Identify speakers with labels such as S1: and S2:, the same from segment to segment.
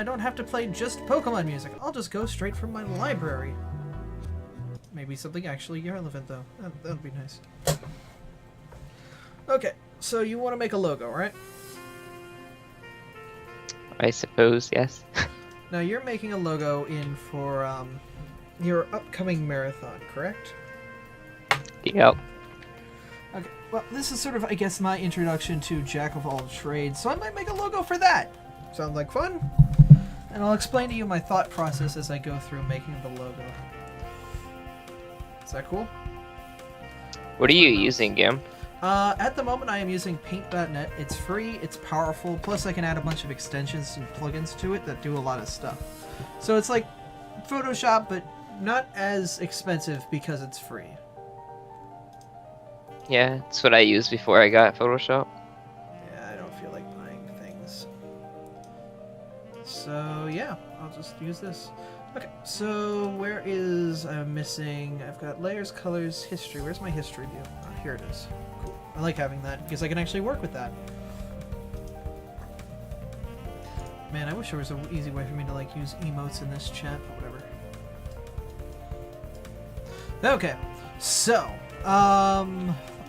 S1: I don't have to play just Pokemon music. I'll just go straight from my library. Maybe something actually relevant, though. That'd be nice. Okay, so you want to make a logo, right?
S2: I suppose, yes.
S1: Now, you're making a logo for your upcoming marathon, correct?
S2: Yep.
S1: Okay, well, this is sort of, I guess, my introduction to Jack of all trades, so I might make a logo for that. Sounds like fun? And I'll explain to you my thought process as I go through making the logo. Is that cool?
S2: What are you using, Gim?
S1: At the moment, I am using Paint.net. It's free, it's powerful, plus I can add a bunch of extensions and plugins to it that do a lot of stuff. So it's like Photoshop, but not as expensive because it's free.
S2: Yeah, that's what I used before I got Photoshop.
S1: Yeah, I don't feel like buying things. So yeah, I'll just use this. Okay, so where is... I'm missing... I've got layers, colors, history. Where's my history view? Oh, here it is. Cool. I like having that because I can actually work with that. Man, I wish there was an easy way for me to like use emotes in this chat, but whatever. Okay, so let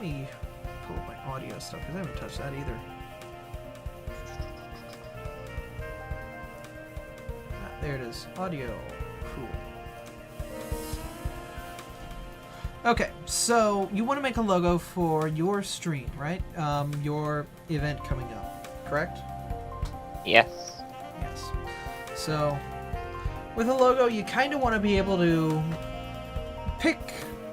S1: me pull up my audio stuff because I haven't touched that either. There it is. Audio. Cool. Okay, so you want to make a logo for your stream, right? Your event coming up, correct?
S2: Yes.
S1: Yes. So, with a logo, you kind of want to be able to pick,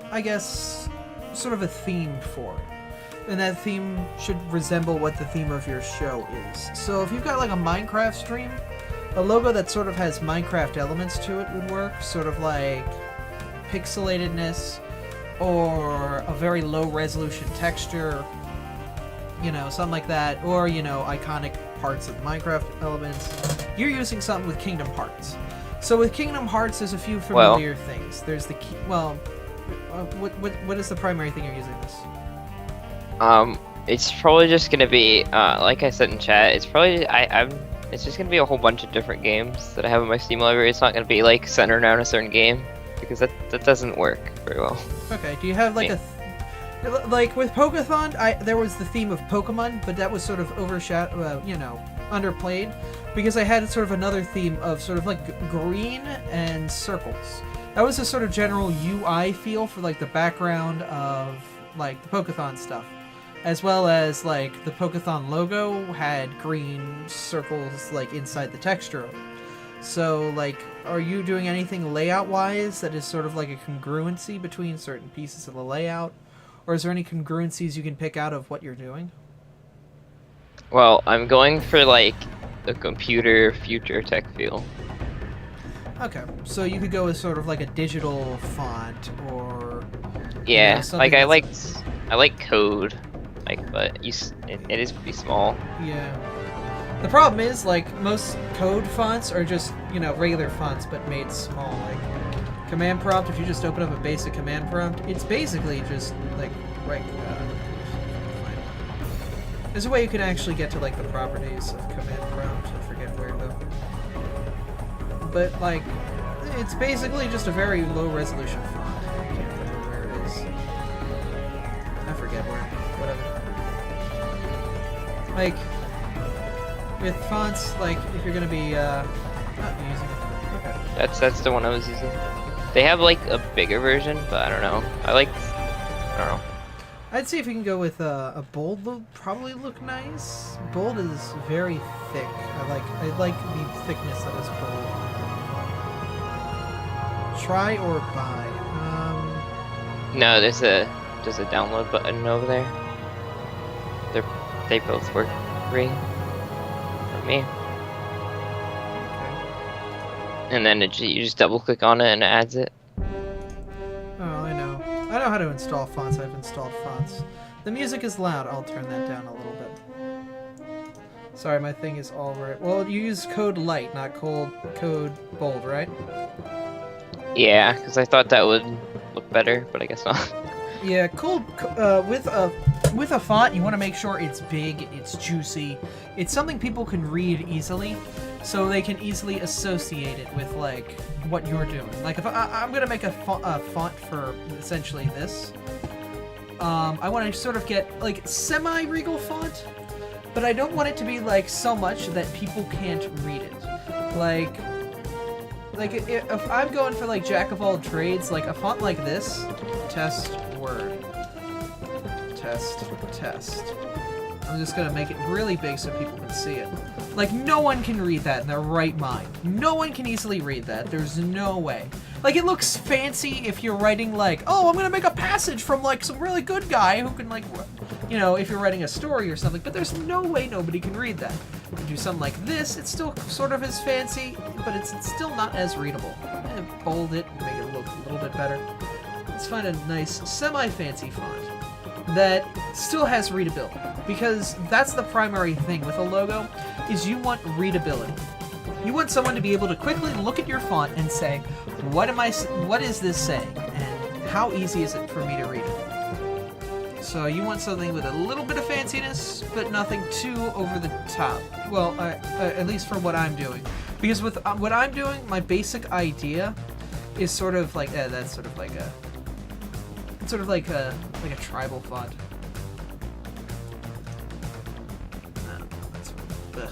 S1: I guess, sort of a theme for it. And that theme should resemble what the theme of your show is. So if you've got like a Minecraft stream, a logo that sort of has Minecraft elements to it would work, sort of like pixelatedness or a very low resolution texture, you know, something like that, or, you know, iconic parts of Minecraft elements. You're using something with Kingdom Hearts. So with Kingdom Hearts, there's a few familiar things. There's the key, well, what is the primary thing you're using this?
S2: It's probably just gonna be, like I said in chat, it's probably, it's just gonna be a whole bunch of different games that I have in my Steam library. It's not gonna be like centered around a certain game because that doesn't work very well.
S1: Okay. Do you have like like with Pokeathon? There was the theme of Pokemon, but that was sort of overshadowed, you know, underplayed because I had sort of another theme of sort of like green and circles. That was a sort of general UI feel for like the background of like the Pokeathon stuff. As well as, like, the Pokeathon logo had green circles, like, inside the texture of it. So, like, are you doing anything layout-wise that is sort of like a congruency between certain pieces of the layout? Or is there any congruencies you can pick out of what you're doing?
S2: Well, I'm going for, like, the computer future tech feel.
S1: Okay, so you could go with sort of like a digital font, or...
S2: Yeah,
S1: you know,
S2: like, I like code. Like, but it is pretty small.
S1: Yeah. The problem is, like, most code fonts are just, you know, regular fonts, but made small. Like, command prompt, if you just open up a basic command prompt, it's basically just, like, right, there's a way you can actually get to, like, the properties of command prompt. I forget where, though. But, like, it's basically just a very low-resolution font. I can't remember where it is. I forget where. Whatever. Like, with fonts, like, if you're gonna be, not using it. Okay.
S2: That's the one I was using. They have, like, a bigger version, but I don't know. I don't know.
S1: I'd see if you can go with a bold look, probably look nice. Bold is very thick. I like the thickness that is bold. Try or buy.
S2: No, there's a download button over there. They both work free for me.
S1: Okay.
S2: And then you just double click on it and it adds it.
S1: Oh, I know how to install fonts. I've installed fonts. The music is loud. I'll turn that down a little bit. Sorry, my thing is all right. Well, you use code light, not code bold, right?
S2: Yeah, because I thought that would look better, but I guess not.
S1: Yeah, with a font, you want to make sure it's big, it's juicy, it's something people can read easily. so they can easily associate it with like what you're doing. Like if I'm gonna make a font for essentially this, I want to sort of get like semi-regal font, but I don't want it to be like so much that people can't read it. Like if I'm going for like jack of all trades, like a font like this, test word, test. I'm just gonna make it really big so people can see it. Like, no one can read that in their right mind. No one can easily read that. There's no way. Like, it looks fancy if you're writing, like, oh, I'm gonna make a passage from, like, some really good guy who can, like, you know, if you're writing a story or something, but there's no way nobody can read that. If you do something like this, it's still sort of as fancy, but it's still not as readable. Bold it, make it look a little bit better. Let's find a nice, semi-fancy font that still has readability, because that's the primary thing with a logo, is you want readability. You want someone to be able to quickly look at your font and say, what is this saying, and how easy is it for me to read it? So you want something with a little bit of fanciness, but nothing too over the top. Well, at least for what I'm doing, because with what I'm doing, my basic idea is sort of like that's sort of like a. It's sort of like a tribal font. No, that's ugh.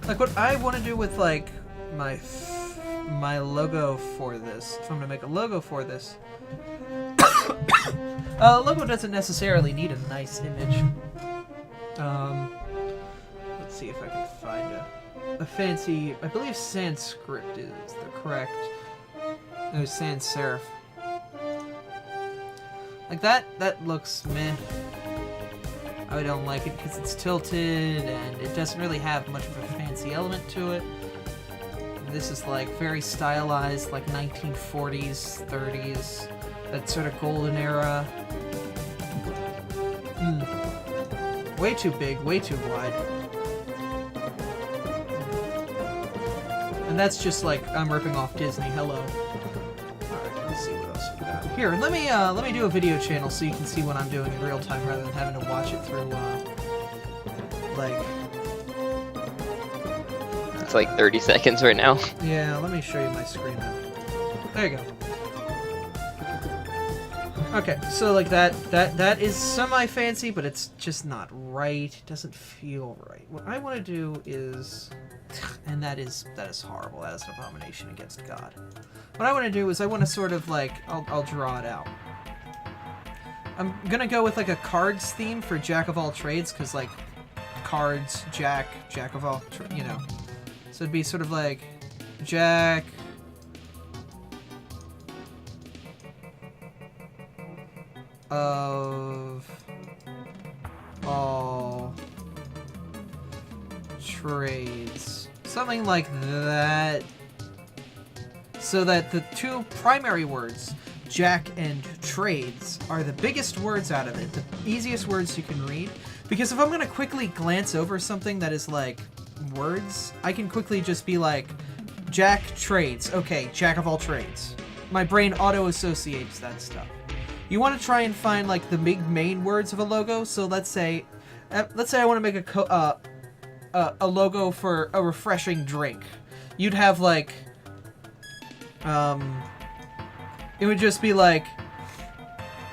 S1: Like what I want to do with like my logo for this. If I'm gonna make a logo for this, a logo doesn't necessarily need a nice image. Let's see if I can find a fancy. I believe Sanskrit is the correct. No, sans serif. Like that looks meh. I don't like it because it's tilted and it doesn't really have much of a fancy element to it. This is like very stylized, like 1940s, 30s, that sort of golden era. Way too big, way too wide. And that's just like I'm ripping off Disney. Hello. Let's see what else we got. Here, let me do a video channel so you can see what I'm doing in real time rather than having to watch it through like.
S2: It's like 30 seconds right now.
S1: Yeah, let me show you my screen then. There you go. Okay, so like that is semi-fancy, but it's just not right. It doesn't feel right. What I want to do is, and that is horrible. That is an abomination against God. What I want to do is I want to sort of like I'll draw it out. I'm gonna go with like a cards theme for Jack of all trades, because like cards, Jack of all, you know. So it'd be sort of like Jack. Of all trades. Something like that. So that the two primary words, Jack and trades, are the biggest words out of it, the easiest words you can read. Because if I'm going to quickly glance over something that is like words, I can quickly just be like, Jack trades. Okay, Jack of all trades. My brain auto-associates that stuff. You want to try and find like the big main words of a logo. So let's say I want to make a logo for a refreshing drink. You'd have like, it would just be like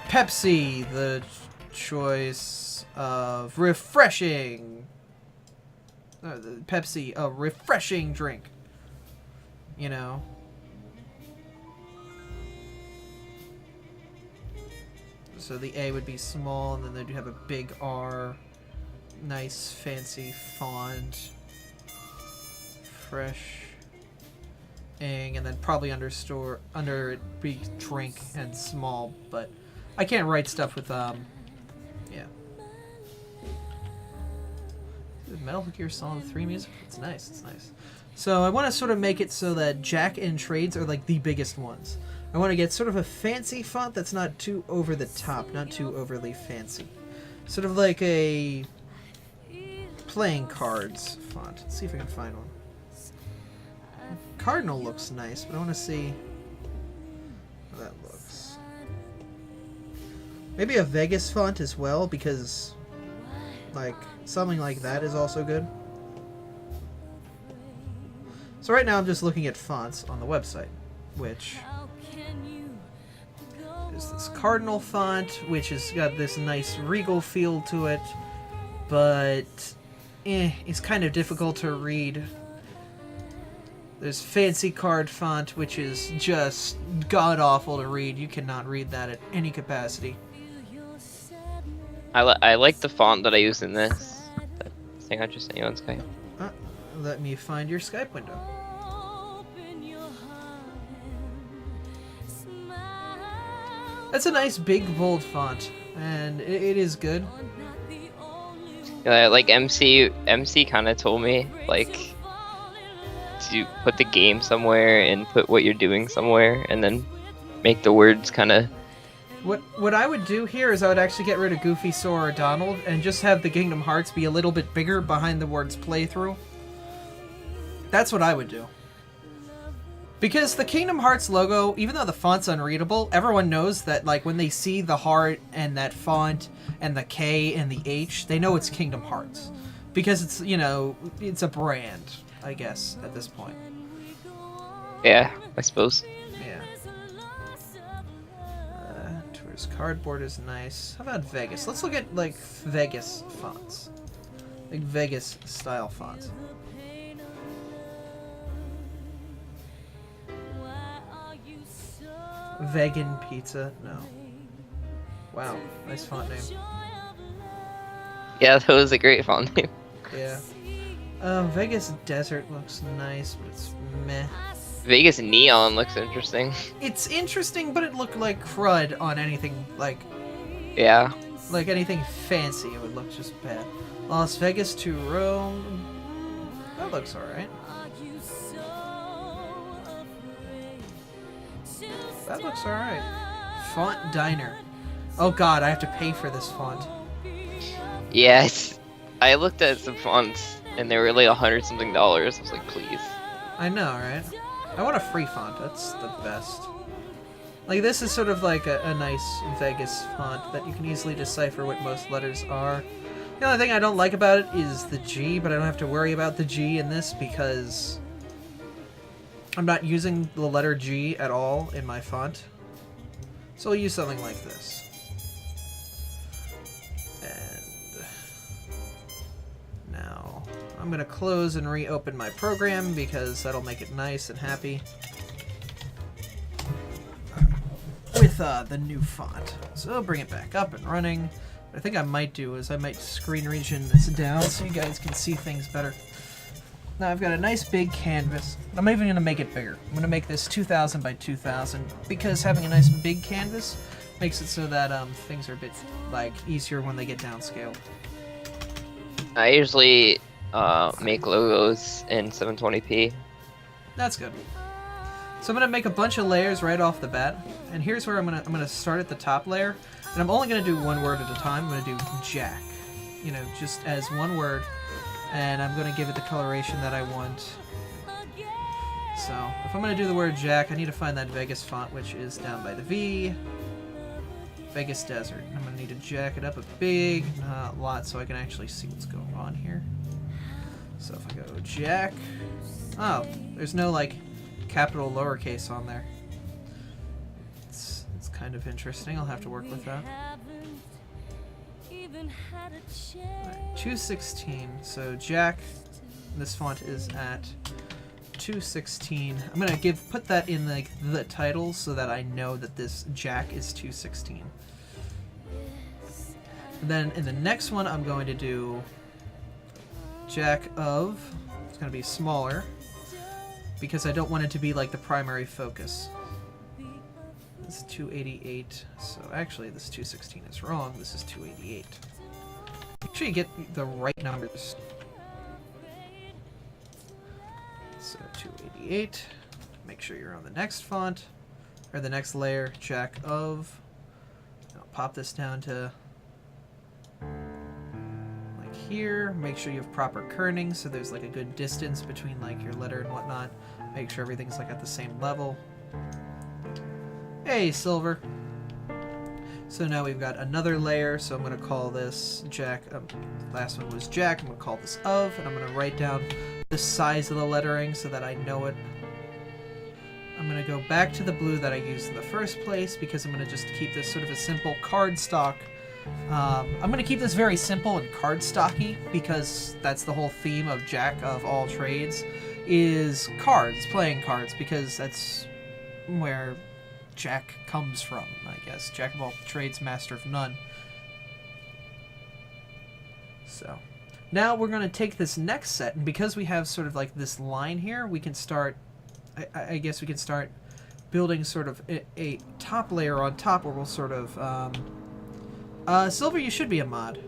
S1: Pepsi, the choice of refreshing. Pepsi, a refreshing drink. You know. So the A would be small, and then they'd have a big R. Nice, fancy font. Fresh. And then probably under it be drink and small, but I can't write stuff with, yeah. Metal Gear Solid 3 music? It's nice, it's nice. So I want to sort of make it so that Jack and trades are like the biggest ones. I want to get sort of a fancy font that's not too over the top, not too overly fancy. Sort of like a playing cards font. Let's see if I can find one. Cardinal looks nice, but I want to see how that looks. Maybe a Vegas font as well, because like something like that is also good. So right now I'm just looking at fonts on the website, which is this Cardinal font, which has got this nice regal feel to it, but it's kind of difficult to read. There's Fancy Card font, which is just god-awful to read. You cannot read that at any capacity.
S2: I like the font that I use in this. That thing I just sent you on Skype.
S1: Let me find your Skype window. That's a nice big bold font, and it is good.
S2: Like MC kind of told me like to put the game somewhere and put what you're doing somewhere, and then make the words kind of.
S1: What I would do here is I would actually get rid of Goofy, Sora, or Donald, and just have the Kingdom Hearts be a little bit bigger behind the words playthrough. That's what I would do. Because the Kingdom Hearts logo, even though the font's unreadable, everyone knows that like when they see the heart and that font and the K and the H, they know it's Kingdom Hearts. Because it's, you know, it's a brand, I guess, at this point.
S2: Yeah, I suppose.
S1: Yeah. Tourist Cardboard is nice. How about Vegas? Let's look at, like, Vegas fonts. Like, Vegas-style fonts. Vegan pizza? No. Wow, nice font name.
S2: Yeah, that was a great font name.
S1: Yeah. Vegas Desert looks nice, but it's meh.
S2: Vegas Neon looks interesting.
S1: It's interesting, but it looked like crud on anything, like
S2: Yeah.
S1: anything fancy. It would look just bad. Las Vegas to Rome. That looks alright. That looks alright. Font Diner. Oh god, I have to pay for this font.
S2: Yes. I looked at some fonts and they were like $100-something. I was like, please.
S1: I know, right? I want a free font. That's the best. Like, this is sort of like a nice Vegas font that you can easily decipher what most letters are. The only thing I don't like about it is the G, but I don't have to worry about the G in this because I'm not using the letter G at all in my font. So I'll use something like this. And now I'm going to close and reopen my program because that'll make it nice and happy with the new font. So I'll bring it back up and running. What I think I might do is I might screen region this down so you guys can see things better. Now I've got a nice big canvas. I'm even going to make it bigger. I'm going to make this 2000 by 2000 because having a nice big canvas makes it so that things are a bit like easier when they get downscaled.
S2: I usually make logos in 720p.
S1: That's good. So I'm going to make a bunch of layers right off the bat. And here's where I'm going to start at the top layer. And I'm only going to do one word at a time. I'm going to do Jack. You know, just as one word. And I'm going to give it the coloration that I want. So, if I'm going to do the word Jack, I need to find that Vegas font, which is down by the V. Vegas Desert. I'm going to need to jack it up a big lot so I can actually see what's going on here. So if I go Jack... Oh, there's no, like, capital lowercase on there. It's kind of interesting. I'll have to work with that. Right, 216. So Jack, this font is at 216. I'm gonna put that in the title so that I know that this Jack is 216. And then in the next one, I'm going to do Jack of. It's gonna be smaller because I don't want it to be like the primary focus. This is 288. So actually, this 216 is wrong. This is 288. Make sure you get the right numbers. So 288. Make sure you're on the next font, or the next layer, Jack of. I'll pop this down to like here. Make sure you have proper kerning, so there's like a good distance between like your letter and whatnot. Make sure everything's like at the same level. Hey, Silver. So now we've got another layer, so I'm going to call this Jack, last one was Jack, I'm going to call this of, and I'm going to write down the size of the lettering so that I know it. I'm going to go back to the blue that I used in the first place because I'm going to just keep this sort of a simple cardstock. I'm going to keep this very simple and cardstocky because that's the whole theme of Jack of all trades is cards, playing cards, because that's where Jack comes from, I guess. Jack of all trades, master of none. So now we're going to take this next set, and because we have sort of like this line here, we can start, I guess we can start building sort of a top layer on top where we'll sort of, Silver, you should be a mod.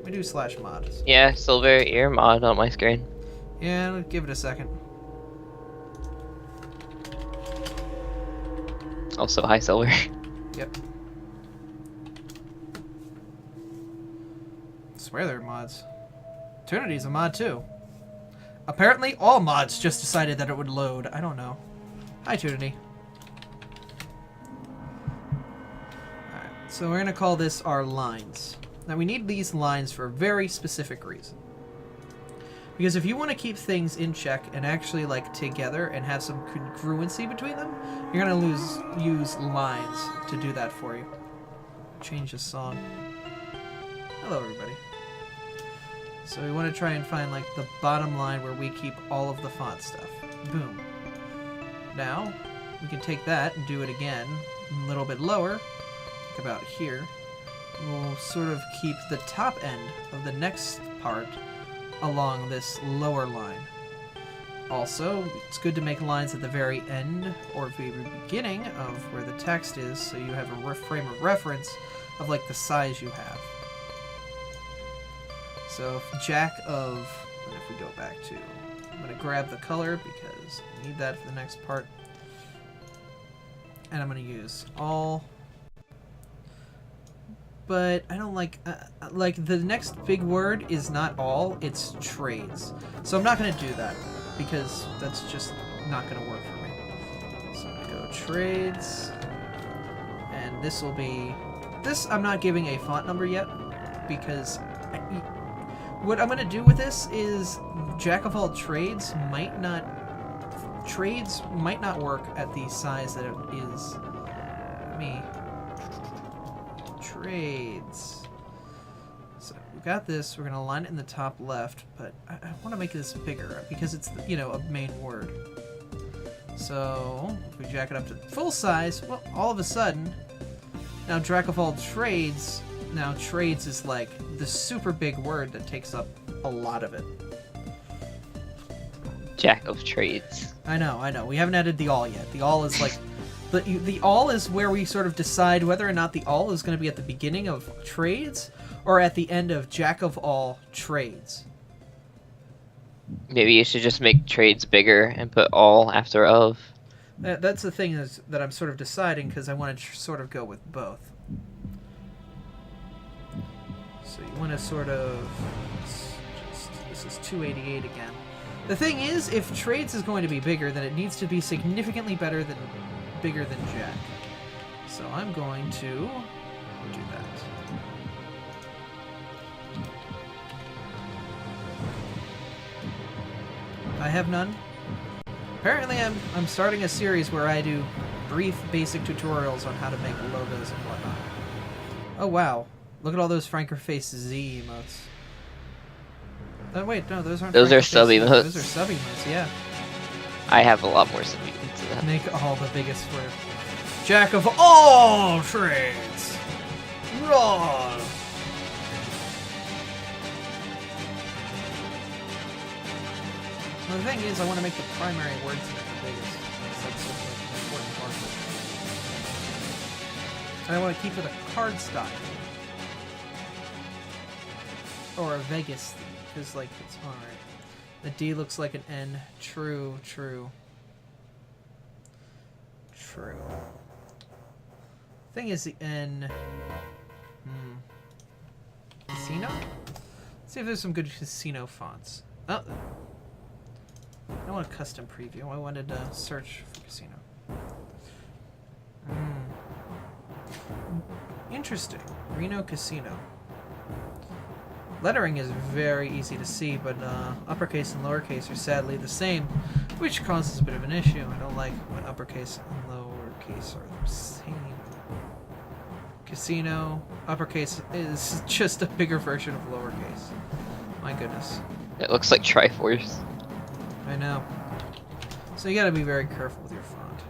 S1: We do /mod.
S2: Yeah, Silver, you're a mod on my screen.
S1: Yeah, give it a second.
S2: Also, hi, Silver.
S1: Yep. Swear they're mods. Trinity's a mod too. Apparently all mods just decided that it would load. I don't know. Hi, Trinity. Alright, so we're going to call this our lines. Now we need these lines for a very specific reason. Because if you want to keep things in check and actually like together and have some congruency between them, you're going to use lines to do that for you. Change the song. Hello, everybody. So we want to try and find like the bottom line where we keep all of the font stuff. Boom. Now, we can take that and do it again a little bit lower, like about here. We'll sort of keep the top end of the next part along this lower line. Also, it's good to make lines at the very end or very beginning of where the text is, so you have a frame of reference of like the size you have. So if Jack of, and if we go back to, I'm going to grab the color because I need that for the next part. And I'm going to use all. But I don't like the next big word is not all, it's trades. So I'm not going to do that because that's just not going to work for me. So I'm going to go trades. And this will be, this I'm not giving a font number yet because what I'm going to do with this is Jack of all trades might not work at the size that it is. Let me trades. So we got this. We're going to line it in the top left, but I want to make this bigger because it's, you know, a main word. So if we jack it up to full size, well, all of a sudden, now Jack of all trades, now trades is like the super big word that takes up a lot of it.
S2: Jack of trades.
S1: I know. We haven't added the all yet. The all is like, the all is where we sort of decide whether or not the all is going to be at the beginning of trades or at the end of Jack of all trades.
S2: Maybe you should just make trades bigger and put all after of.
S1: That's the thing is that I'm sort of deciding because I want to sort of go with both. So you want to sort of this is 288 again. The thing is, if trades is going to be bigger, then it needs to be significantly bigger than Jack. So I'm going to do that. I have none. Apparently I'm starting a series where I do brief basic tutorials on how to make logos and whatnot. Oh wow. Look at all those Franker Face Z emotes. Oh wait, no, those aren't.
S2: Those
S1: Franker
S2: are sub
S1: Face,
S2: emotes.
S1: Those are sub emotes, yeah.
S2: I have a lot more sub emotes than that.
S1: Make all the biggest for Jack of all trades. Raw. Well, the thing is, I want to make the primary words the biggest. That's such an important part of it. And I want to keep it a card stock. Or a Vegas theme, because, like, it's alright. The D looks like an N. True. Thing is, the N... Casino? Let's see if there's some good casino fonts. Oh! I don't want a custom preview. I wanted to search for casino. Interesting. Reno Casino. Lettering is very easy to see, but uppercase and lowercase are sadly the same, which causes a bit of an issue. I don't like when uppercase and lowercase are the same. Casino, uppercase is just a bigger version of lowercase. My goodness.
S2: It looks like Triforce.
S1: I know. So you gotta be very careful with your font.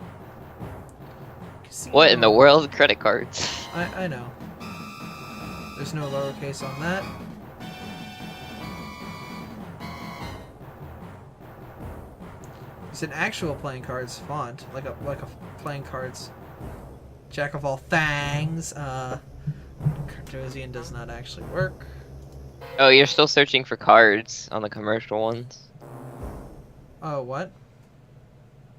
S1: Casino.
S2: What in the world? Credit cards.
S1: I know. There's no lowercase on that. It's an actual playing cards font, like a playing cards jack of all things. Cartosian does not actually work.
S2: Oh, you're still searching for cards on the commercial ones.
S1: Oh, what?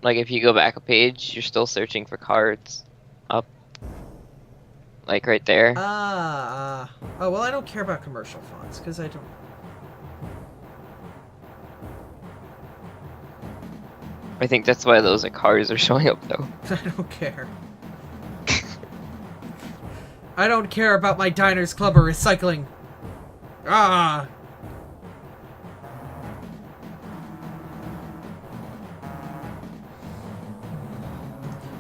S2: Like if you go back a page, you're still searching for cards. Up. Like right there.
S1: Oh, well, I don't care about commercial fonts, because I don't...
S2: I think that's why those cars are showing up though.
S1: I don't care. I don't care about my Diners Club or recycling. Ah!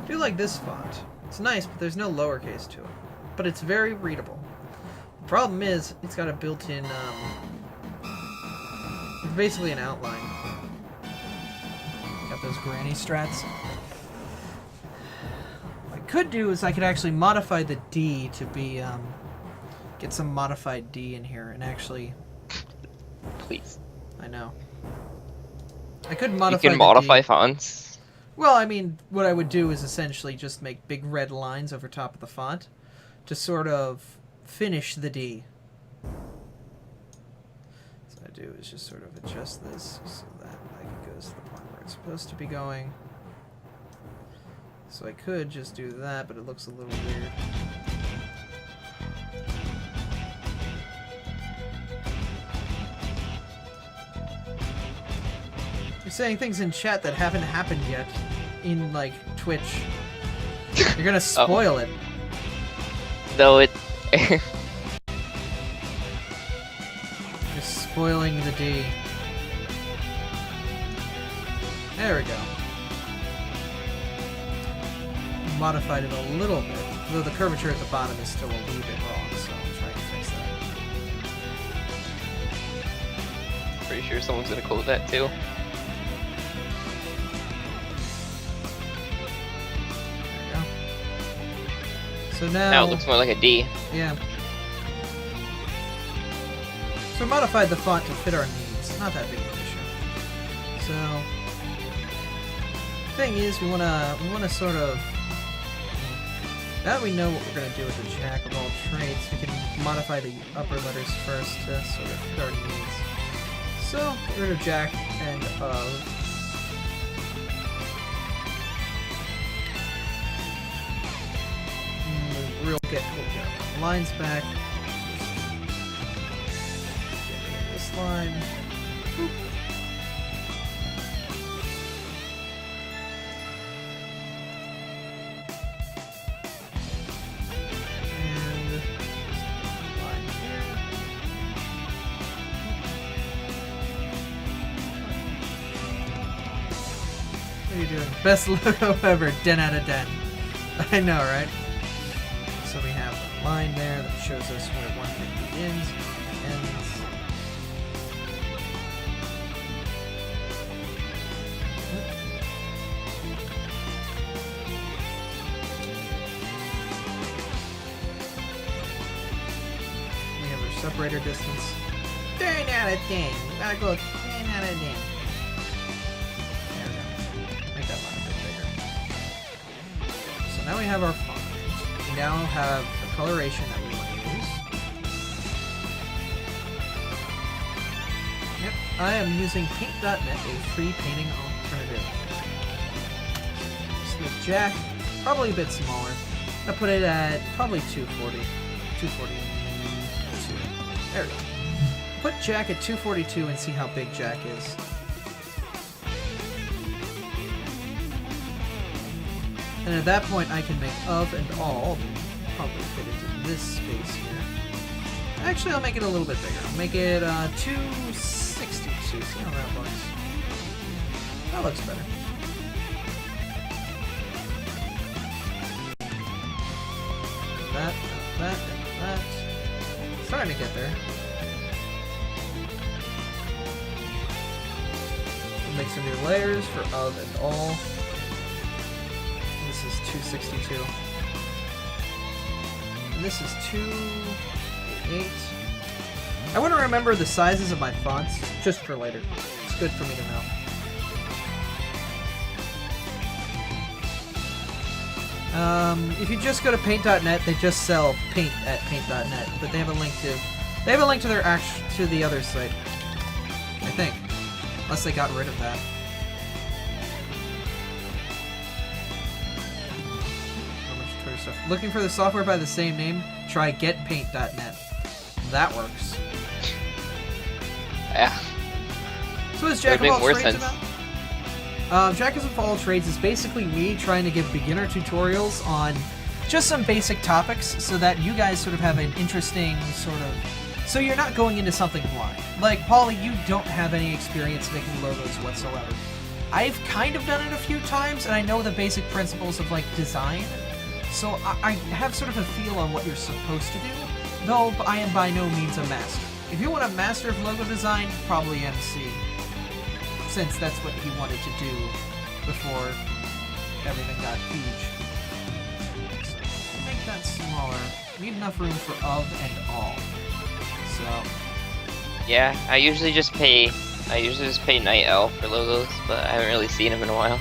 S1: I do like this font. It's nice, but there's no lowercase to it. But it's very readable. The problem is, it's got a built-in, it's basically an outline. Got those granny strats. What I could do is I could actually modify the D to be, get some modified D in here and actually...
S2: Please.
S1: I know. I could modify
S2: You can modify
S1: D.
S2: fonts.
S1: Well, I mean, what I would do is essentially just make big red lines over top of the font to sort of finish the D. So what I do is just sort of adjust this so that it goes to the point where it's supposed to be going. So I could just do that, but it looks a little weird. You're saying things in chat that haven't happened yet in, like, Twitch. You're gonna spoil it.
S2: Though it...
S1: You're spoiling the D. There we go. Modified it a little bit, though the curvature at the bottom is still a wee bit wrong, so I'll try and fix that.
S2: Pretty sure someone's gonna quote that too.
S1: So now...
S2: Now it looks more like a D.
S1: Yeah. So we modified the font to fit our needs. Not that big of an issue. So... thing is, we wanna sort of... Now that we know what we're gonna do with the jack of all trades, we can modify the upper letters first to sort of fit our needs. So, get rid of jack and of. We'll get lines back. Get rid of this line. Boop. And line here. What are you doing? Best logo ever. 10 out of 10. I know, right? So we have a line there that shows us where one thing begins and ends. We have our separator distance. 10 out of 10. We gotta go 10 out of 10. There we go. Make that line a bit bigger. So now we have our font. We now have the coloration that we want to use. Yep, I am using Paint.net, a free painting alternative. So the jack, probably a bit smaller. I put it at probably 240. 242. There we go. Put jack at 242 and see how big jack is. And at that point, I can make of and all, probably fit into this space here. Actually, I'll make it a little bit bigger. I'll make it 262. See how that looks. That looks better. That. Starting to get there. We'll make some new layers for of and all. This is 262. And this is 288. I want to remember the sizes of my fonts just for later. It's good for me to know. If you just go to paint.net, they just sell paint at paint.net, but they have a link to their to the other site. I think, unless they got rid of that. How much Twitter stuff? Looking for the software by the same name? Try getpaint.net. That works.
S2: Yeah.
S1: So is Jack of all trades
S2: sense.
S1: about? Jack of all trades is basically me trying to give beginner tutorials on just some basic topics so that you guys sort of have an interesting sort of... So you're not going into something blind. Like, Polly, you don't have any experience making logos whatsoever. I've kind of done it a few times, and I know the basic principles of, like, design. So I have sort of a feel on what you're supposed to do, though I am by no means a master. If you want a master of logo design, probably MC. Since that's what he wanted to do before everything got huge. So, make that smaller. Need enough room for of and all. So...
S2: Yeah, I usually just pay Night Owl for logos, but I haven't really seen him in a while.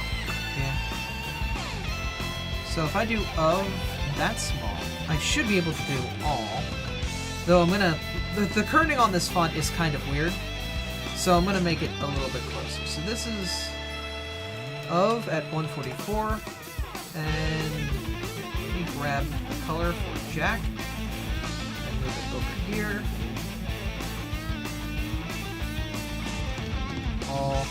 S1: Yeah. So if I do of that small, I should be able to do all. Though I'm gonna... The kerning on this font is kind of weird. So I'm going to make it a little bit closer. So this is of at 144. And let me grab the color for Jack. And move it over here. All.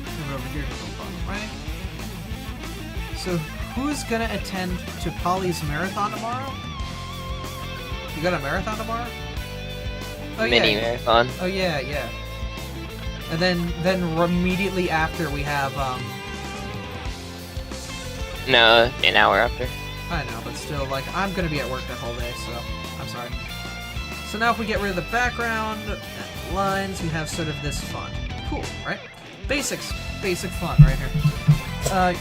S1: Move it over here to the bottom right. So who's going to attend to Polly's marathon tomorrow? You got a marathon tomorrow? Oh,
S2: Mini marathon.
S1: Oh yeah. And then immediately after we have
S2: No, an hour after.
S1: I know, but still, like, I'm gonna be at work that whole day, so I'm sorry. So now if we get rid of the background and lines, we have sort of this font. Cool, right? Basic font right here.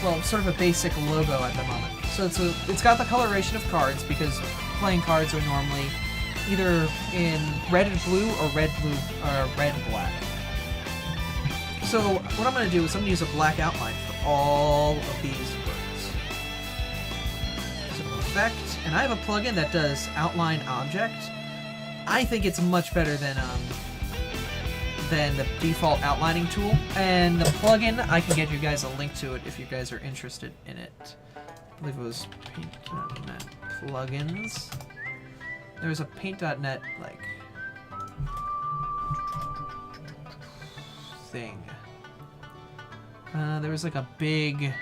S1: Well, sort of a basic logo at the moment. So it's got the coloration of cards because playing cards are normally either in red and blue or red and black. So what I'm going to do is I'm going to use a black outline for all of these words. So effect, and I have a plugin that does outline object. I think it's much better than the default outlining tool. And the plugin, I can get you guys a link to it if you guys are interested in it. I believe it was Paint.net plugins. There's a Paint.net, like, thing. There was, like, a big,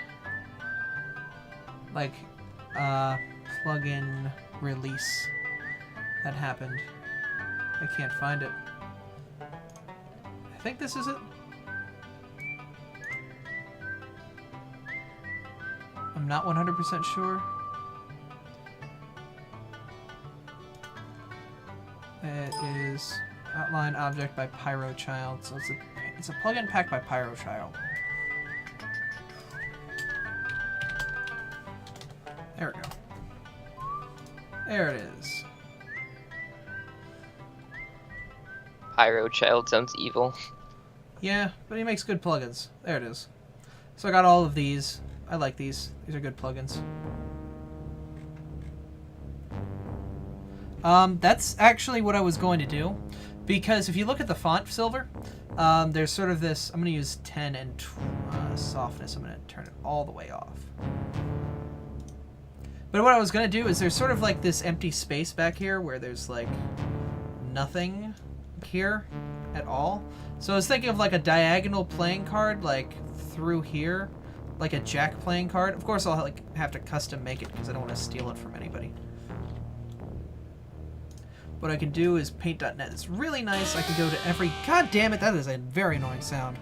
S1: like, plugin release that happened. I can't find it. I think this is it. I'm not 100% sure. It is Outline Object by Pyrochild. So it's a plugin pack by Pyrochild. There we go. There it is.
S2: Pyrochild sounds evil.
S1: Yeah, but he makes good plugins. There it is. So I got all of these. I like these. These are good plugins. That's actually what I was going to do, because if you look at the font silver, there's sort of this. I'm going to use 10 and softness. I'm going to turn it all the way off. But what I was going to do is there's sort of like this empty space back here where there's like nothing here at all. So I was thinking of like a diagonal playing card, like through here, like a Jack playing card. Of course, I'll like have to custom make it because I don't want to steal it from anybody. what I can do is paint.net. It's really nice. I can go to every... God damn it, that is a very annoying sound.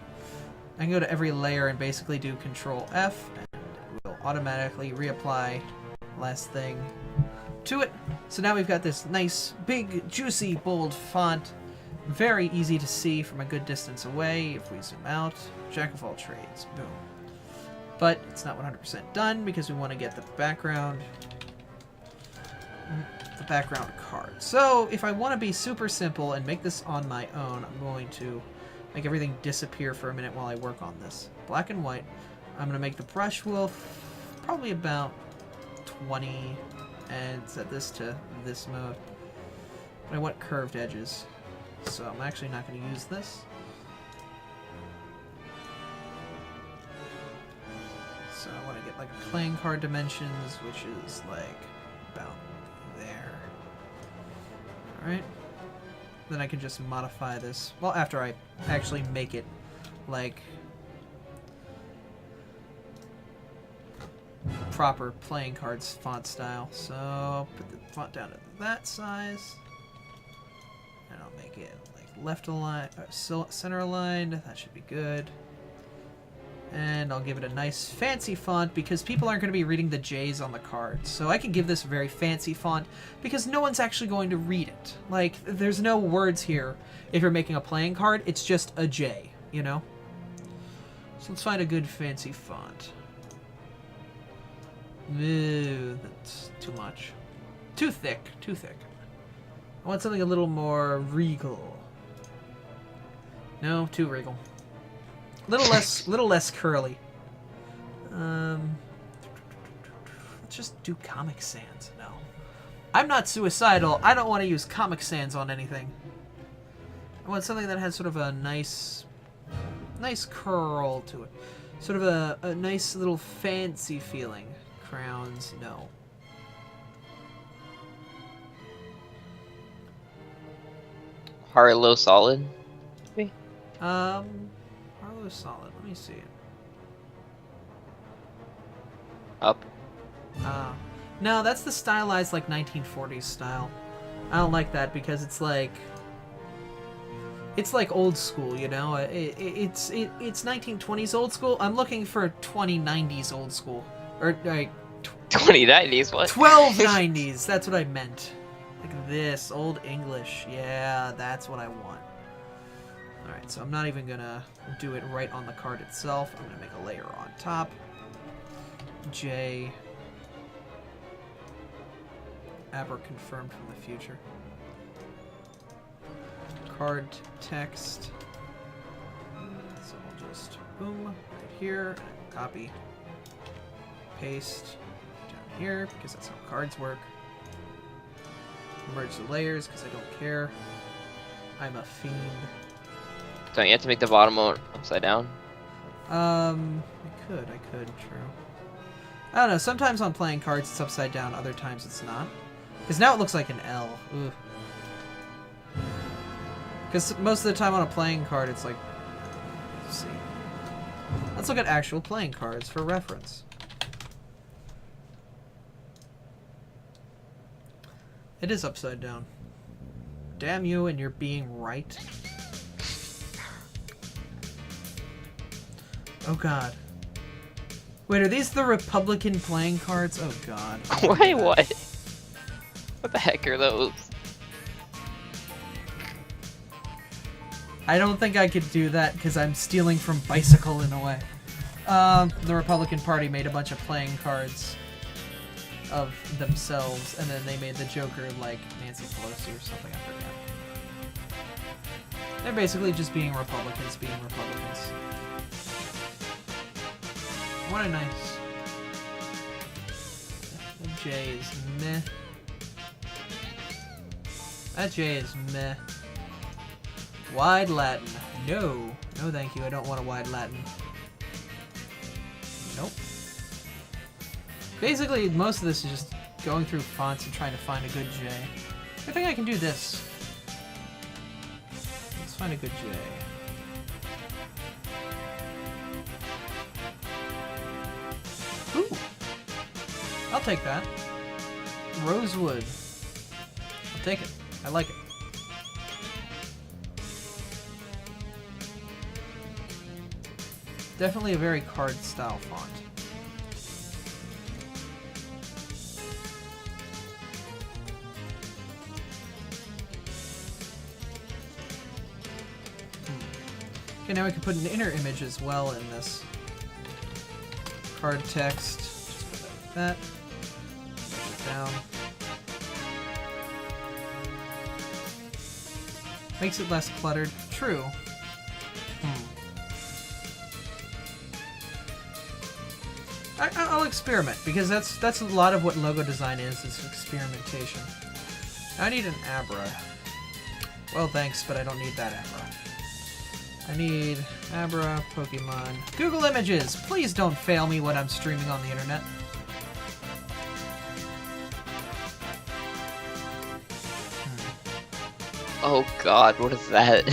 S1: I can go to every layer and basically do Control F, and it will automatically reapply last thing to it. So now we've got this nice, big, juicy, bold font. Very easy to see from a good distance away. If we zoom out, Jack of all trades, boom. But it's not 100% done because we want to get the background card. So if I want to be super simple and make this on my own, I'm going to make everything disappear for a minute while I work on this. Black and white. I'm going to make the brush wheel probably about 20 and set this to this mode. But I want curved edges, so I'm actually not going to use this. So I want to get like playing card dimensions, which is like about there. Alright. Then I can just modify this. Well, after I actually make it like proper playing cards font style. So put the font down to that size. And I'll make it like left aligned, center aligned. That should be good. And I'll give it a nice fancy font because people aren't going to be reading the J's on the cards. So I can give this a very fancy font because no one's actually going to read it. Like, there's no words here. If you're making a playing card, it's just a J, you know? So let's find a good fancy font. Ew, that's too much. Too thick, too thick. I want something a little more regal. No, too regal. Little less curly. Let's just do Comic Sans. No, I'm not suicidal. I don't want to use Comic Sans on anything. I want something that has sort of a nice curl to it, sort of a nice little fancy feeling. Crowns, no.
S2: Harlow Solid.
S1: Harlow Solid. Let me see it.
S2: Up.
S1: No, that's the stylized like 1940s style. I don't like that because it's like old school, you know. It's 1920s old school. I'm looking for 2090s old school, or like
S2: 2090s. What?
S1: 1290s. That's what I meant. Like this old English. Yeah, that's what I want. Alright, so I'm not even gonna do it right on the card itself. I'm gonna make a layer on top. J. Aber confirmed from the future. Card text. So I'll just boom right here. Copy. Paste down here because that's how cards work. Merge the layers because I don't care. I'm a fiend.
S2: Don't you have to make the bottom one upside down?
S1: I could, true. I don't know, sometimes on playing cards it's upside down, other times it's not. Because now it looks like an L. Ooh. Because most of the time on a playing card it's like... Let's see. Let's look at actual playing cards for reference. It is upside down. Damn you and you're being right. Oh god. Wait, are these the Republican playing cards? Oh god.
S2: Wait, what? What the heck are those?
S1: I don't think I could do that because I'm stealing from Bicycle in a way. The Republican Party made a bunch of playing cards of themselves, and then they made the Joker like Nancy Pelosi or something, I forget. They're basically just being Republicans being Republicans. What a nice... That J is meh. That J is meh. Wide Latin. No. No thank you, I don't want a wide Latin. Nope. Basically, most of this is just going through fonts and trying to find a good J. I think I can do this. Let's find a good J. Ooh. I'll take that. Rosewood. I'll take it. I like it. Definitely a very card-style font. Okay, now we can put an inner image as well in this. Card text. Just put it like that. Push it down. Makes it less cluttered. True. I'll experiment, because that's a lot of what logo design is experimentation. I need an Abra. Well, thanks, but I don't need that Abra. I need Abra, Pokemon. Google Images! Please don't fail me when I'm streaming on the internet.
S2: Oh god, what is that?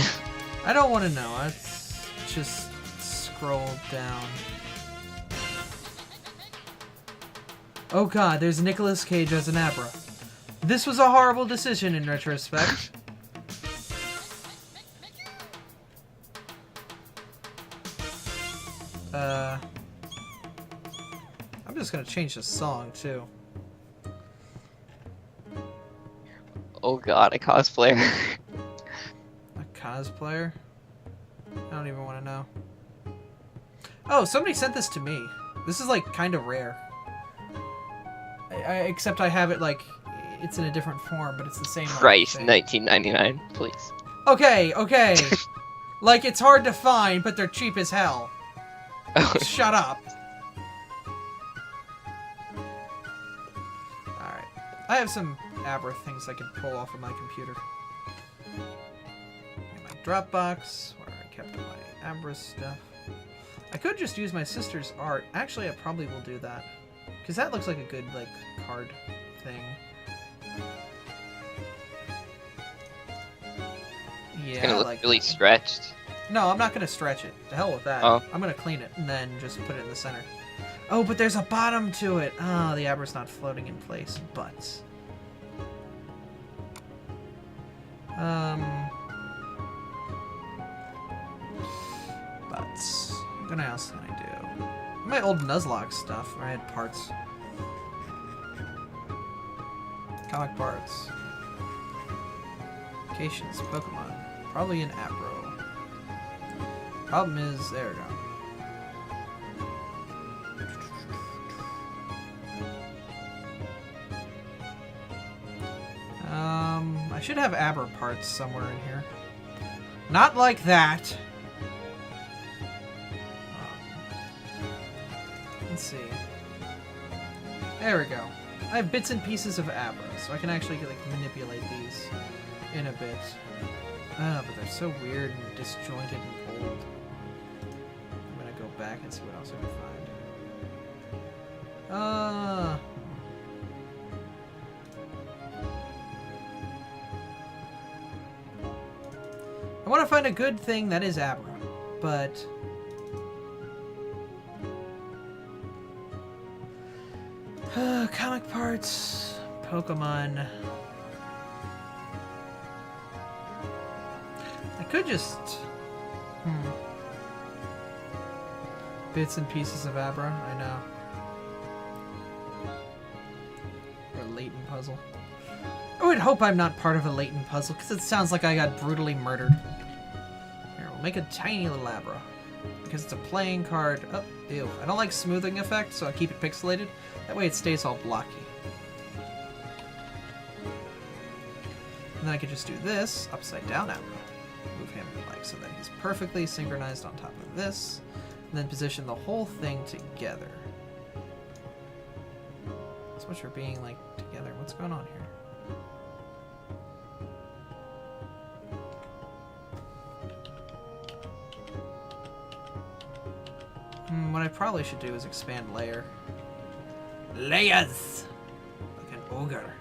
S1: I don't want to know. Let's just scroll down. Oh god, there's Nicolas Cage as an Abra. This was a horrible decision in retrospect. I'm just gonna change the song, too.
S2: Oh god, a cosplayer.
S1: A cosplayer? I don't even want to know. Oh, somebody sent this to me. This is, like, kind of rare. Except I have it, like, it's in a different form, but it's the same.
S2: Price,
S1: thing.
S2: $19.99, please.
S1: Okay, okay. Like, it's hard to find, but they're cheap as hell.
S2: Oh,
S1: Shut up. Alright. I have some Abra things I can pull off of my computer. And my Dropbox, where I kept my Abra stuff. I could just use my sister's art. Actually, I probably will do that. Because that looks like a good, like, card thing. Yeah,
S2: it's gonna look
S1: like
S2: really stretched.
S1: No, I'm not going to stretch it. To hell with that.
S2: Oh.
S1: I'm going to clean it and then just put it in the center. Oh, but there's a bottom to it. Oh, the Abra's not floating in place. Butts. Butts. What else can I do? My old Nuzlocke stuff where I had parts. Comic parts. Locations. Pokemon. Probably an Abra. Problem is, there we go. I should have Abra parts somewhere in here. Not like that. Let's see. There we go. I have bits and pieces of Abra, so I can actually like manipulate these in a bit. But they're so weird and disjointed and old. I'm gonna go back and see what else I can find. I want to find a good thing that is Abra, but comic parts, Pokemon. I could just bits and pieces of Abra. I know. Or a Layton puzzle. I would hope I'm not part of a Layton puzzle, because it sounds like I got brutally murdered. Here, we'll make a tiny little Abra. Because it's a playing card. Oh, ew. I don't like smoothing effect, so I keep it pixelated. That way it stays all blocky. And then I could just do this, upside down Abra. Move him like so that he's perfectly synchronized on top of this. And then position the whole thing together. So much for being like together. What's going on here? What I probably should do is expand layer. Layers! Like an ogre.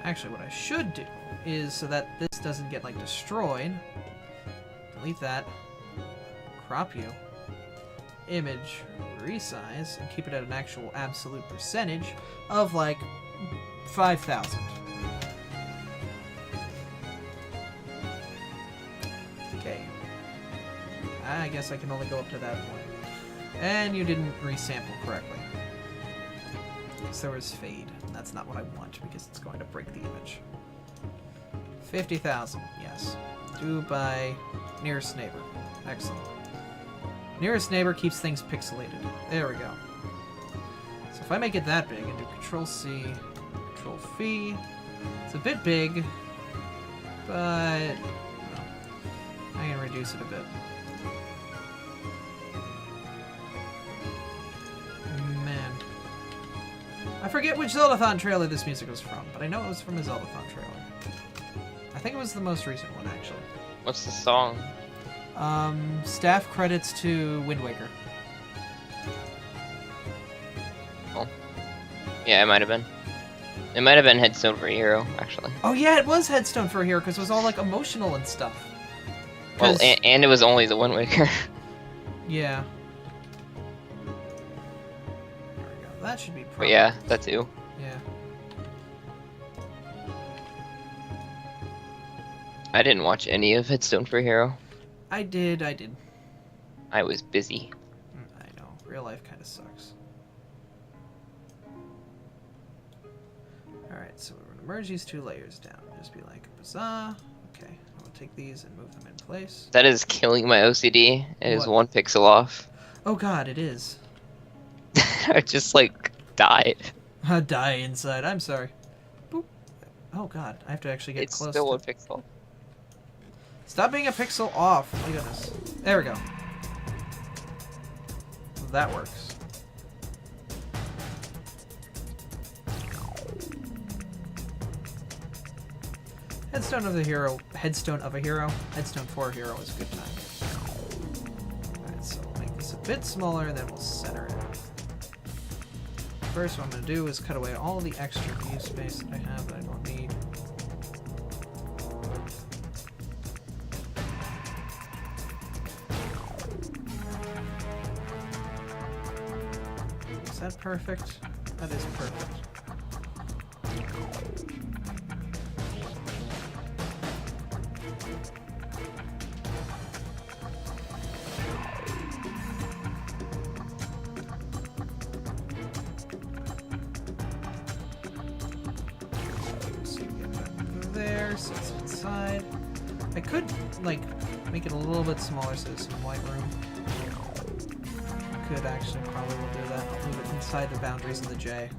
S1: Actually, what I should do is, so that this doesn't get, like, destroyed, delete that, crop you, image, resize, and keep it at an actual absolute percentage of, like, 5,000. Okay. I guess I can only go up to that point. And you didn't resample correctly. So there was fade. That's not what I want because it's going to break the image. 50,000, yes. Do by nearest neighbor. Excellent. Nearest neighbor keeps things pixelated. There we go. So if I make it that big and do Control-C, Control-V, it's a bit big, but well, I can reduce it a bit. Man. I forget which Zeldathon trailer this music was from, but I know it was from a Zeldathon trailer. I think it was the most recent one, actually.
S2: What's the song?
S1: Staff credits to Wind Waker.
S2: Oh. Yeah, it might have been. It might have been Headstone for a Hero, actually.
S1: Oh yeah, it was Headstone for a Hero because it was all like emotional and stuff.
S2: Well,
S1: 'Cause-
S2: and it was only the Wind Waker.
S1: yeah. There we go. That should be.
S2: But yeah, that too.
S1: Yeah.
S2: I didn't watch any of Headstone for a Hero.
S1: I did.
S2: I was busy.
S1: I know. Real life kind of sucks. Alright, so we're going to merge these 2 layers down. Just be like, huzzah. Okay, I'm going to take these and move them in place.
S2: That is killing my OCD. It is
S1: What?
S2: 1 pixel off.
S1: Oh god, it is.
S2: I just, like, died.
S1: Die inside. I'm sorry. Boop. Oh god, I have to actually get
S2: It's
S1: close
S2: still
S1: to...
S2: 1 pixel.
S1: Stop being a pixel off. My goodness. There we go. That works. Headstone of a Hero. Headstone for a Hero is a good time. Alright, so we'll make this a bit smaller and then we'll center it. First, what I'm going to do is cut away all the extra view space that I have that I don't need. Is that perfect? That is perfect. So you get that there, so it's inside. I could, like, make it a little bit smaller so there's some white room. Could actually probably will do that. I'll move it inside the boundaries of the J.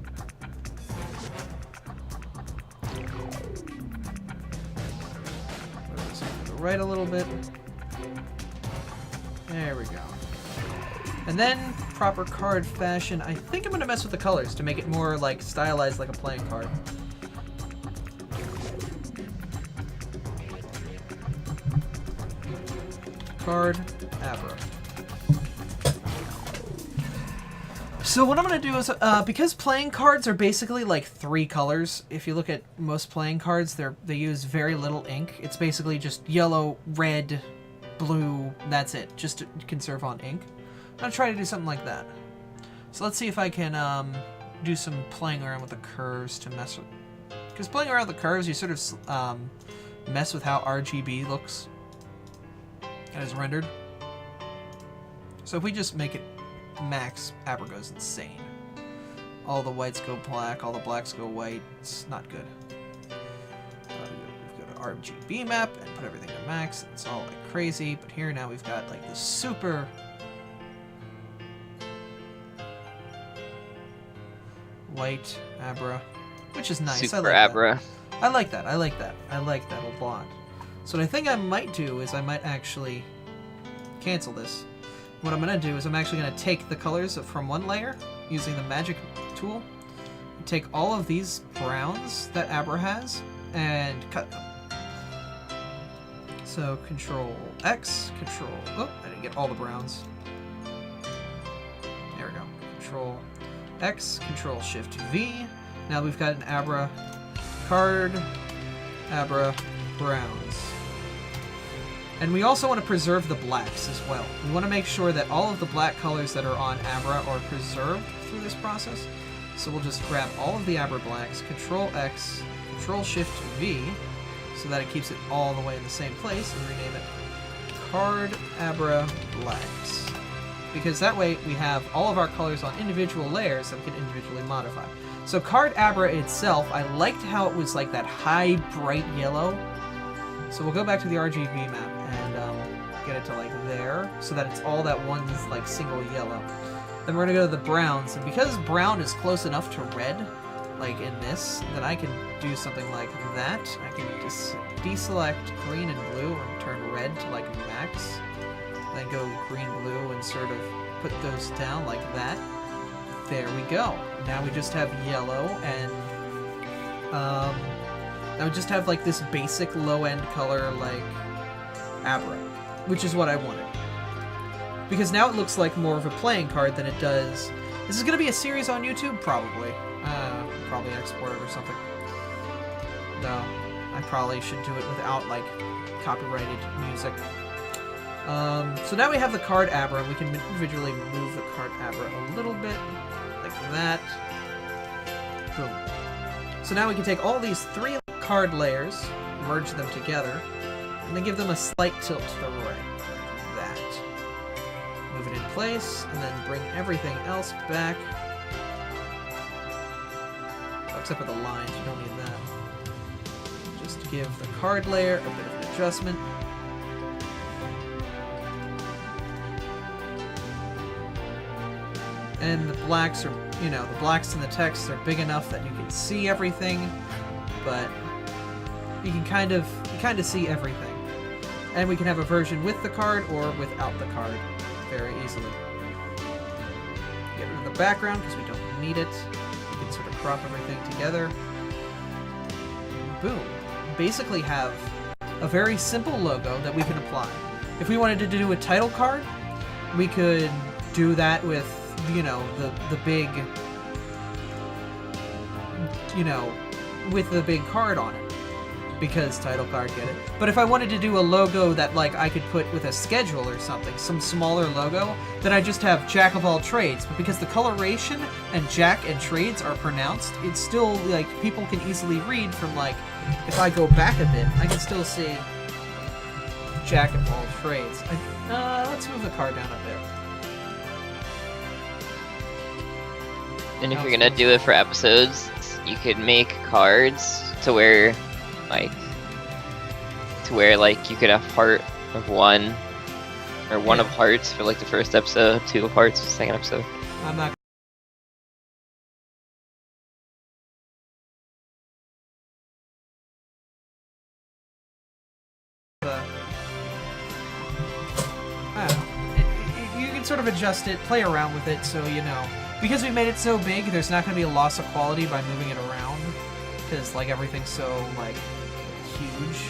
S1: Move this over to the right a little bit. There we go. And then, proper card fashion, I think I'm going to mess with the colors to make it more, like, stylized like a playing card. Card, Abra. So what I'm going to do is, because playing cards are basically like 3 colors, if you look at most playing cards, they use very little ink. It's basically just yellow, red, blue, that's it, just to conserve on ink. I'm going to try to do something like that. So let's see if I can do some playing around with the curves to mess with... Because playing around with the curves, you sort of mess with how RGB looks as rendered. So if we just make it max, Abra goes insane. All the whites go black, all the blacks go white. It's not good. We go to RGB map and put everything to max. It's all like crazy, but here now we've got like the super white Abra, which is nice.
S2: Super
S1: I like
S2: Abra.
S1: That. I like that. I like that. I like that a lot. So what I think I might do is I might actually cancel this. What I'm going to do is I'm actually going to take the colors from one layer using the magic tool, take all of these browns that Abra has, and cut them. So Control X, Control... Oh, I didn't get all the browns. There we go. Control X, Control Shift V. Now we've got an Abra card, Abra browns. And we also want to preserve the blacks as well. We want to make sure that all of the black colors that are on Abra are preserved through this process. So we'll just grab all of the Abra Blacks, Control X, Control Shift V, so that it keeps it all the way in the same place, and rename it Card Abra Blacks. Because that way we have all of our colors on individual layers that we can individually modify. So Card Abra itself, I liked how it was like that high, bright yellow. So we'll go back to the RGB map and get it to like there, so that it's all that one like single yellow. Then we're gonna go to the browns, and because brown is close enough to red, like in this, then I can do something like that. I can just deselect green and blue and turn red to like max. Then go green, blue, and sort of put those down like that. There we go. Now we just have yellow, and now we just have like this basic low-end color like Abra, which is what I wanted. Because now it looks like more of a playing card than it does. This is going to be a series on YouTube? Probably. Probably export it or something. No, I probably should do it without like copyrighted music. So now we have the card Abra, and we can individually move the card Abra a little bit, like that. Boom. So now we can take all these 3 card layers, merge them together, and then give them a slight tilt to the right, like that. Move it in place, and then bring everything else back. Oh, except for the lines, you don't need that. Just give the card layer a bit of an adjustment. And the blacks are, you know, the blacks in the text are big enough that you can see everything, but you can kind of see everything. And we can have a version with the card or without the card very easily. Get rid of the background because we don't need it. We can sort of crop everything together. Boom. Basically have a very simple logo that we can apply. If we wanted to do a title card, we could do that with, you know, the big, you know, with the big card on it, because title card, get it? But if I wanted to do a logo that like I could put with a schedule or something, some smaller logo, then I just have Jack of all trades. But because the coloration and Jack and trades are pronounced, it's still like people can easily read from like, if I go back a bit, I can still see Jack of all trades. Let's move the card down a bit.
S2: And if you're gonna do it for episodes, you could make cards to where you could have heart of 1, or 1 of hearts for like the first episode, 2 of hearts for the second episode.
S1: I'm not. I don't know. You can sort of adjust it, play around with it, so you know. Because we made it so big, there's not going to be a loss of quality by moving it around. Because, like, everything's so, like, huge.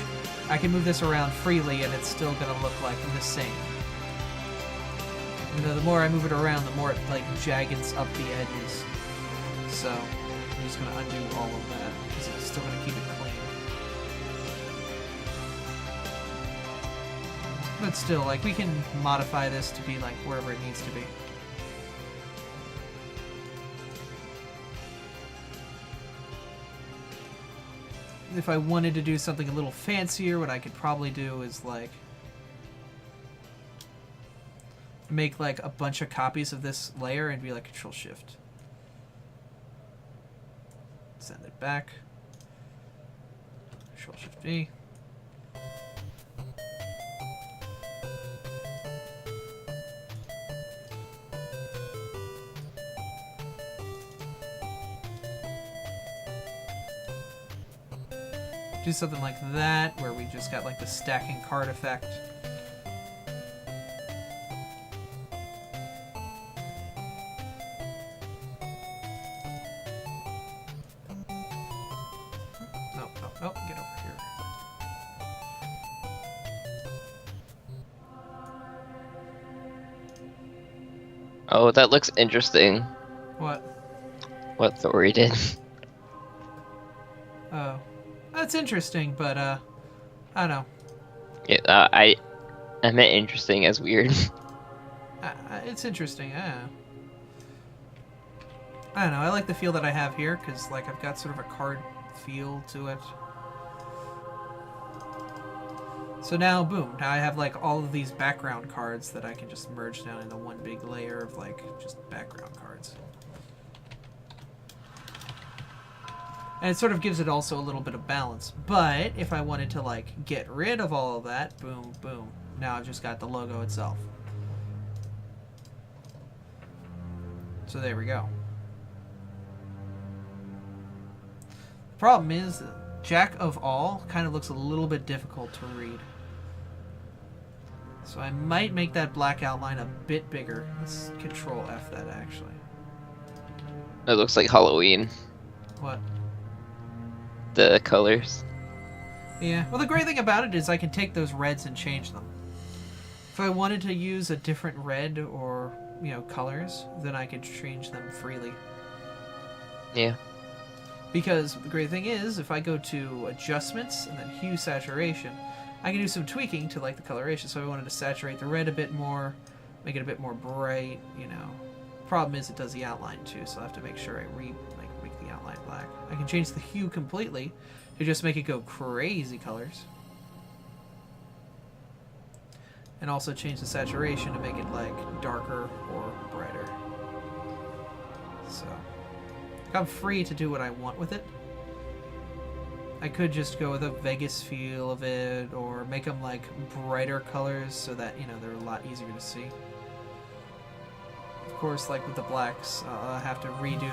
S1: I can move this around freely, and it's still going to look, like, the same. You know, the more I move it around, the more it, like, jaggeds up the edges. So, I'm just going to undo all of that, because it's still going to keep it clean. But still, like, we can modify this to be, like, wherever it needs to be. If I wanted to do something a little fancier, what I could probably do is like make like a bunch of copies of this layer and be like Control Shift. Send it back. Control Shift V. Do something like that, where we just got like the stacking card effect. No, get over here.
S2: Oh, that looks interesting.
S1: What?
S2: What Thori did.
S1: Oh. That's interesting, but, I don't know.
S2: Yeah, I meant interesting as weird.
S1: It's interesting, I don't know. I like the feel that I have here because, like, I've got sort of a card feel to it. So now, boom. Now I have, like, all of these background cards that I can just merge down into one big layer of, like, just background cards. And it sort of gives it also a little bit of balance. But if I wanted to, like, get rid of all of that, boom, boom. Now I've just got the logo itself. So there we go. The problem is that Jack of All kind of looks a little bit difficult to read. So I might make that black outline a bit bigger. Let's Control F that, actually.
S2: It looks like Halloween.
S1: What?
S2: The colors.
S1: Yeah. Well, the great thing about it is I can take those reds and change them. If I wanted to use a different red or, you know, colors, then I could change them freely.
S2: Yeah.
S1: Because the great thing is, if I go to Adjustments and then Hue Saturation, I can do some tweaking to, like, the coloration. So I wanted to saturate the red a bit more, make it a bit more bright, you know. Problem is it does the outline too, so I have to make sure I make the outline black. I can change the hue completely to just make it go crazy colors. And also change the saturation to make it, like, darker or brighter. So I'm free to do what I want with it. I could just go with a Vegas feel of it, or make them, like, brighter colors so that, you know, they're a lot easier to see. Of course, like with the blacks, I'll have to redo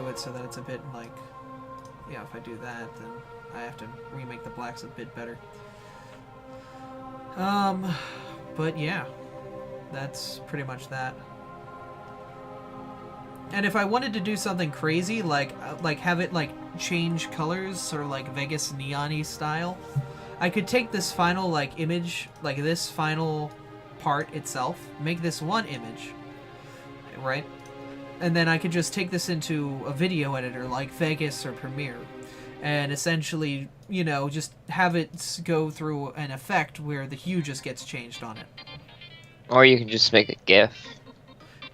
S1: it so that it's a bit like, yeah, if I do that, then I have to remake the blacks a bit better. But yeah, that's pretty much that. And if I wanted to do something crazy, like have it, like, change colors, sort of like Vegas neon-y style, I could take this final, like, image, like this final part itself, make this one image, right? And then I could just take this into a video editor like Vegas or Premiere, and essentially, you know, just have it go through an effect where the hue just gets changed on it.
S2: Or you can just make a GIF.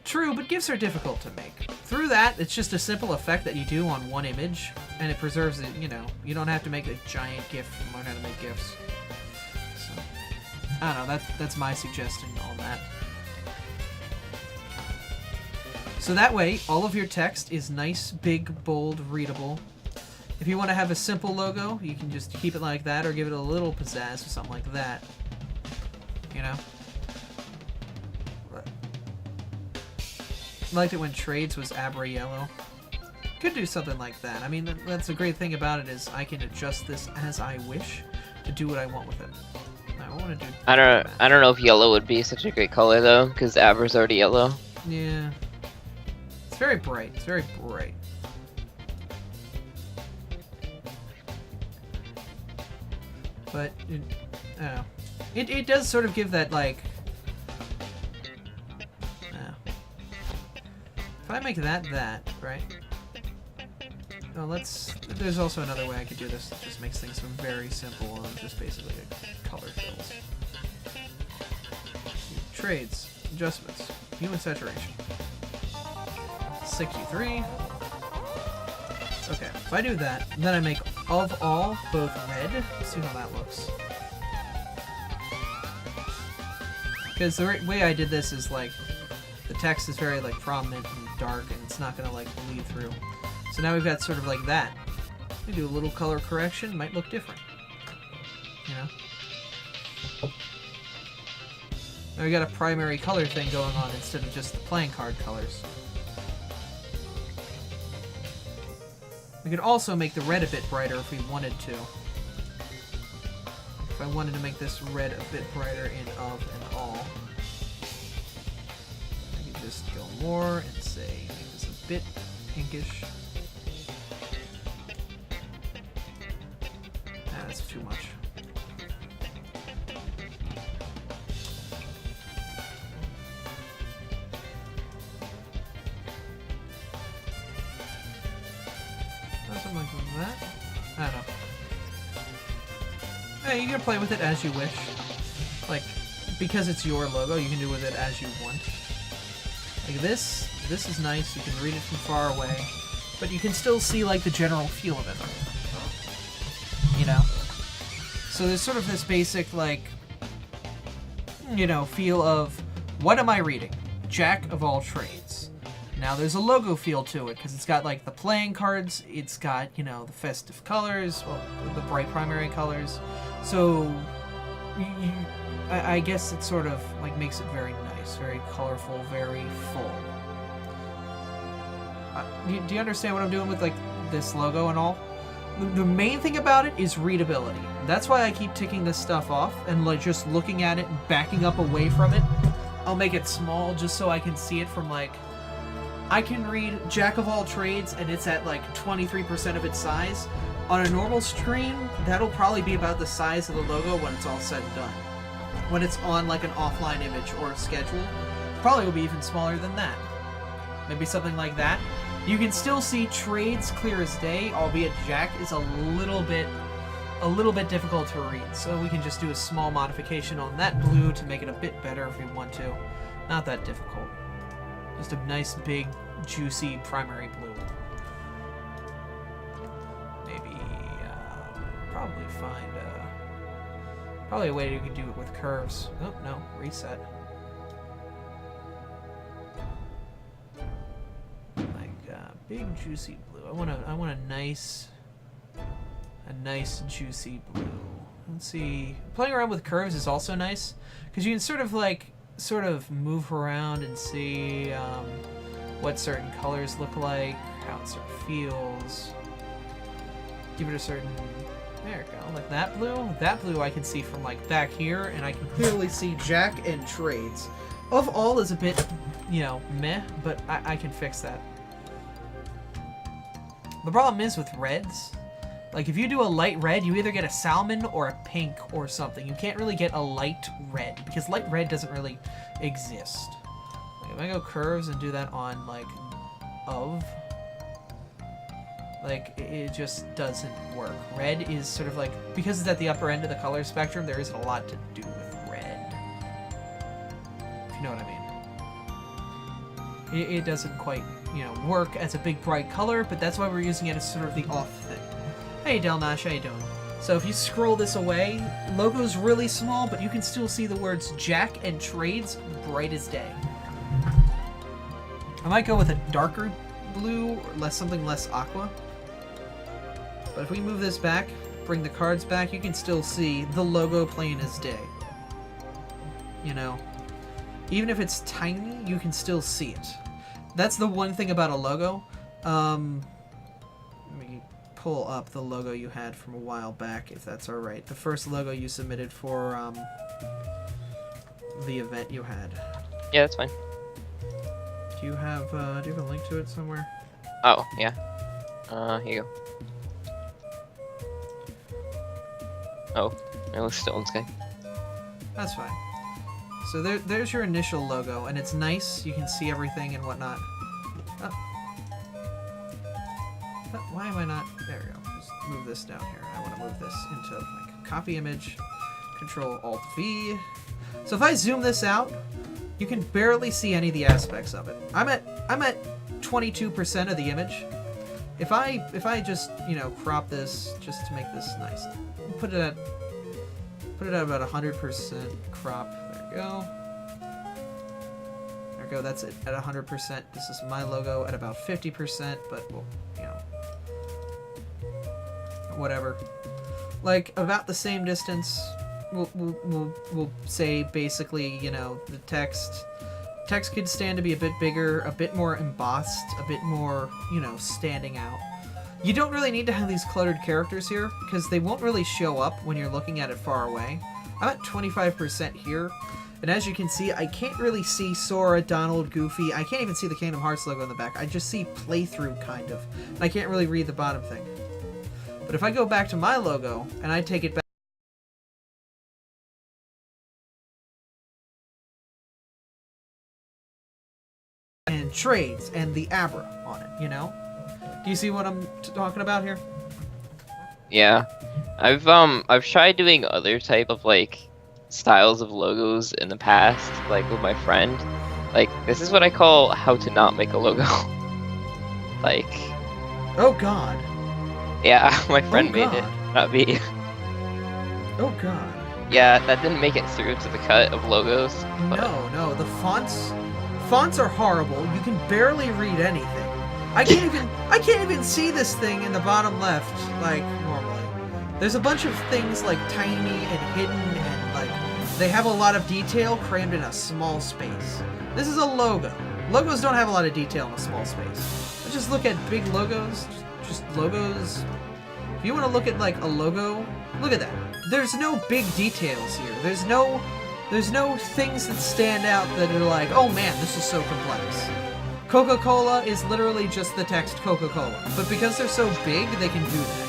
S1: True, but GIFs are difficult to make. Through that, it's just a simple effect that you do on one image, and it preserves it, you know. You don't have to make a giant GIF to learn how to make GIFs. So, I don't know, that's my suggestion on that. So that way, all of your text is nice, big, bold, readable. If you want to have a simple logo, you can just keep it like that, or give it a little pizzazz or something like that. You know? I liked it when Trades was Abra Yellow. Could do something like that. I mean, that's the great thing about it, is I can adjust this as I wish to do what I want with it. I want to do.
S2: I don't know if yellow would be such a great color though, because Abra's already yellow.
S1: Yeah. It's very bright. It's very bright. But I don't know. It does sort of give that, like. If I make that, right? No, there's also another way I could do this. It just makes things very simple and just basically color fills. Trades, adjustments, hue and saturation. 63. Okay, if I do that, then I make of all both red. Let's see how that looks. Because the way I did this is, like, the text is very, like, prominent and dark, and it's not gonna, like, bleed through. So now we've got sort of like that. We do a little color correction, might look different. You know? Now we got a primary color thing going on instead of just the playing card colors. We could also make the red a bit brighter if we wanted to. If I wanted to make this red a bit brighter in of and all. I could just go more and say, make this a bit pinkish. That's too much. Something like that. I don't know. Hey, you can play with it as you wish. Like, because it's your logo, you can do with it as you want. Like this is nice. You can read it from far away, but you can still see like the general feel of it. You know? So there's sort of this basic like, you know, feel of what am I reading? Jack of all trades. Now there's a logo feel to it because it's got like the playing cards, it's got, you know, the festive colors, well, the bright primary colors. So I guess it sort of like makes it very nice, very colorful, very full. Do you understand what I'm doing with like this logo and all? The main thing about it is readability. That's why I keep ticking this stuff off and like just looking at it and backing up away from it. I'll make it small just so I can see it from like, I can read Jack of all trades and it's at like 23% of its size. On a normal stream, that'll probably be about the size of the logo when it's all said and done. When it's on like an offline image or a schedule, probably will be even smaller than that. Maybe something like that. You can still see trades clear as day, albeit Jack is a little bit difficult to read. So we can just do a small modification on that blue to make it a bit better if we want to. Not that difficult. Just a nice big juicy primary blue. Maybe probably find probably a way you can do it with curves. Oh no, reset. Big juicy blue. I want a nice juicy blue. Let's see. Playing around with curves is also nice because you can sort of move around and see what certain colors look like, how it sort of feels. Give it a certain. There we go. Like that blue. That blue I can see from like back here, and I can clearly see Jack and trades. Of all is a bit, you know, meh, but I can fix that. The problem is with reds, like if you do a light red, you either get a salmon or a pink or something. You can't really get a light red because light red doesn't really exist. Like if I go curves and do that on like of, like it just doesn't work. Red is sort of like, because it's at the upper end of the color spectrum, there isn't a lot to do with red. If you know what I mean. It doesn't quite, you know, work as a big bright color, but that's why we're using it as sort of the off thing. Hey Delnash, how you doing? So if you scroll this away, logo's really small, but you can still see the words Jack and trades bright as day. I might go with a darker blue or something less aqua. But if we move this back, bring the cards back, you can still see the logo plain as day. You know? Even if it's tiny, you can still see it. That's the one thing about a logo. Let me pull up the logo you had from a while back, if that's alright. The first logo you submitted for the event you had.
S2: Yeah, that's fine.
S1: Do you have a link to it somewhere?
S2: Oh, yeah. Here you go. Oh, it looks still in sky.
S1: That's fine. So there's your initial logo, and it's nice. You can see everything and whatnot. Oh. Why am I not? There we go. Just move this down here. I want to move this into like copy image, Control Alt V. So if I zoom this out, you can barely see any of the aspects of it. I'm at 22% of the image. If I just, you know, crop this just to make this nice, put it at about 100% crop. There we go. There we go. That's it at 100%. This is my logo at about 50%, but well, you know, whatever. Like about the same distance. We'll say basically, you know, the text could stand to be a bit bigger, a bit more embossed, a bit more, you know, standing out. You don't really need to have these cluttered characters here because they won't really show up when you're looking at it far away. I'm at 25% here, and as you can see, I can't really see Sora, Donald, Goofy. I can't even see the Kingdom Hearts logo in the back. I just see playthrough, kind of. And I can't really read the bottom thing. But if I go back to my logo, and I take it back and trades and the Abra on it, you know? Do you see what I'm talking about here?
S2: Yeah, I've tried doing other type of like styles of logos in the past, like with my friend, Like, this is what I call how to not make a logo. Like,
S1: Oh God.
S2: yeah, my friend made it,
S1: God.
S2: not me.
S1: Oh God.
S2: Yeah, that didn't make it through to the cut of logos. But
S1: No, the fonts are horrible. You can barely read anything. I can't even see this thing in the bottom left like normally. There's a bunch of things like tiny and hidden and like they have a lot of detail crammed in a small space. This is a logo. Logos don't have a lot of detail in a small space. Let's just look at big logos, just logos. If you want to look at like a logo, look at that. There's no big details here. There's no things that stand out that are like, oh man, this is so complex. Coca-Cola is literally just the text Coca-Cola. But because they're so big, they can do that.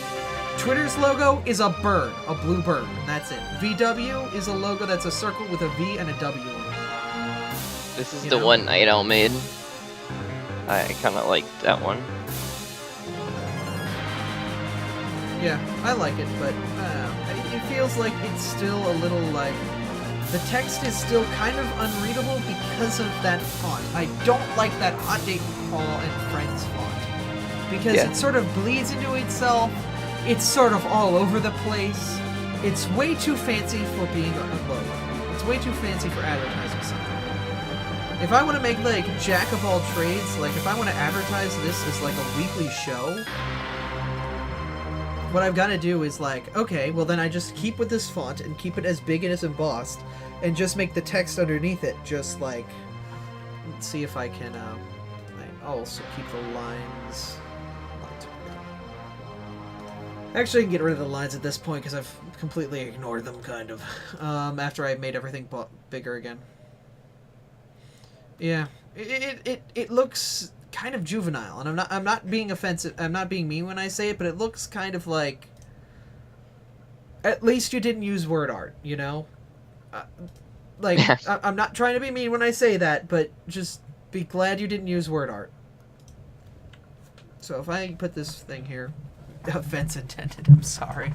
S1: Twitter's logo is a bird, a blue bird, and that's it. VW is a logo that's a circle with a V and a W in it.
S2: this is the one Night Owl made. I kind of like that one.
S1: Yeah, I like it, but it feels like it's still a little like... The text is still kind of unreadable because of that font. I don't like that Hot Date Paul and Friends font. Because it sort of bleeds into itself. It's sort of all over the place. It's way too fancy for being a logo. It's way too fancy for advertising something. If I want to make, like, Jack of all trades, like, if I want to advertise this as, like, a weekly show... What I've got to do is like, okay, well then I just keep with this font and keep it as big and as embossed and just make the text underneath it just like, let's see if I can, I'll also keep the lines. Actually, I can get rid of the lines at this point because I've completely ignored them kind of, after I made everything bigger again. Yeah, it looks kind of juvenile, and I'm not being offensive. I'm not being mean when I say it, but it looks kind of like. At least you didn't use word art, you know. Like I'm not trying to be mean when I say that, but just be glad you didn't use word art. So if I put this thing here, offense intended. I'm sorry.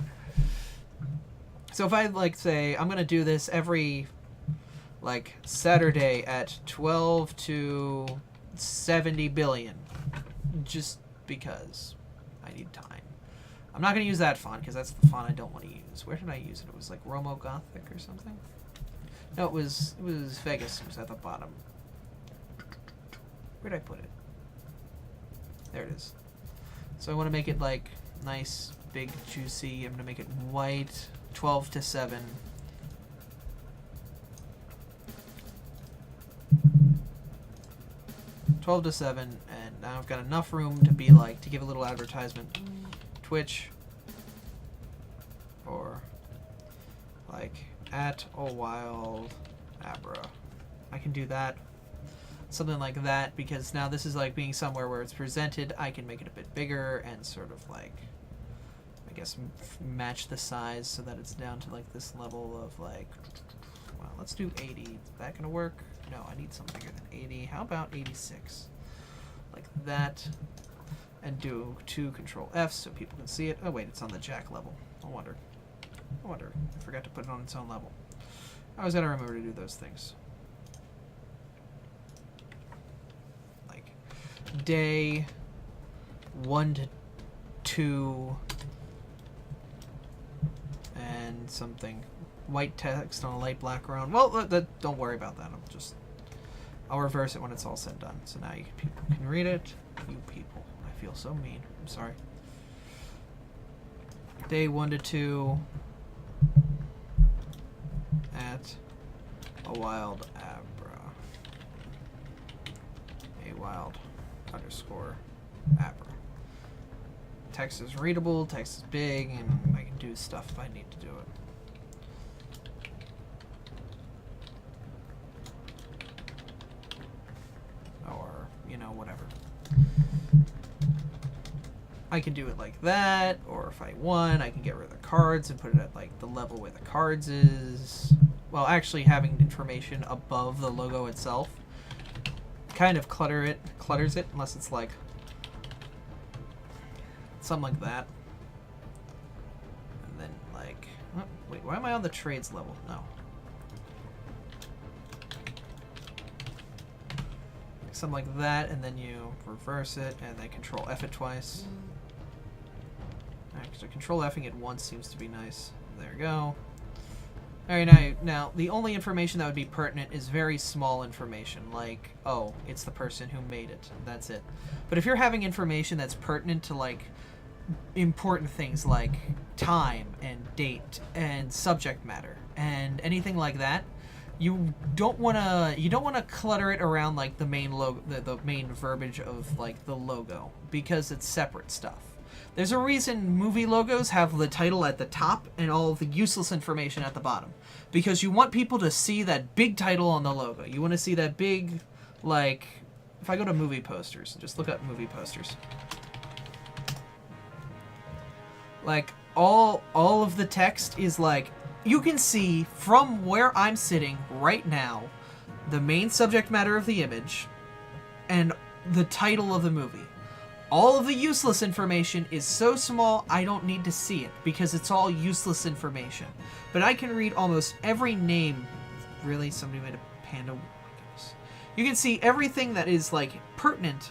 S1: So if I like say I'm gonna do this every like Saturday at 12 to 70 billion, just because I need time. I'm not going to use that font because that's the font I don't want to use. Where did I use it? It was like Romo Gothic or something. No, it was Vegas. It was at the bottom. Where'd I put it? There it is. So I want to make it like nice, big, juicy. I'm going to make it white, 12 to 7. $12 to 7, and now I've got enough room to be like, to give a little advertisement. Twitch, or like at a wild Abra. I can do that. Something like that, because now this is like being somewhere where it's presented. I can make it a bit bigger and sort of like, I guess, match the size so that it's down to like this level of like, well, let's do 80. Is that gonna work? No, I need something bigger than 80. How about 86? Like that. And do 2 Control F so people can see it. Oh wait, it's on the jack level. I wonder. I forgot to put it on its own level. I always gotta remember to do those things. Like day 1 to 2 and something. White text on a light black ground. Well, don't worry about that. I'll reverse it when it's all said and done. So now people can read it. You people. I feel so mean. I'm sorry. Day 1 to 2 at a wild Abra. A wild _ Abra. Text is readable, text is big, and I can do stuff if I need to do it. Or, you know, whatever. I can do it like that, or if I want, I can get rid of the cards and put it at like the level where the cards is. Well, actually having information above the logo itself kind of clutters it, unless it's like something like that. And then like, oh, wait, why am I on the trades level? No. something like that, and then you reverse it, and then Control F it twice. Actually, Control Fing it once seems to be nice. There we go. Alright, now, the only information that would be pertinent is very small information, like, oh, it's the person who made it. That's it. But if you're having information that's pertinent to, like, important things like time and date and subject matter and anything like that, you don't want to clutter it around like the main logo, the main verbiage of like the logo, because it's separate stuff. There's a reason movie logos have the title at the top and all of the useless information at the bottom, because you want people to see that big title on the logo. You want to see that big, like, if I go to movie posters, just look up movie posters. Like, all of the text is like, you can see from where I'm sitting right now the main subject matter of the image and the title of the movie. All of the useless information is so small I don't need to see it because it's all useless information. But I can read almost every name. Really? Somebody made a panda? Oh my goodness. You can see everything that is like pertinent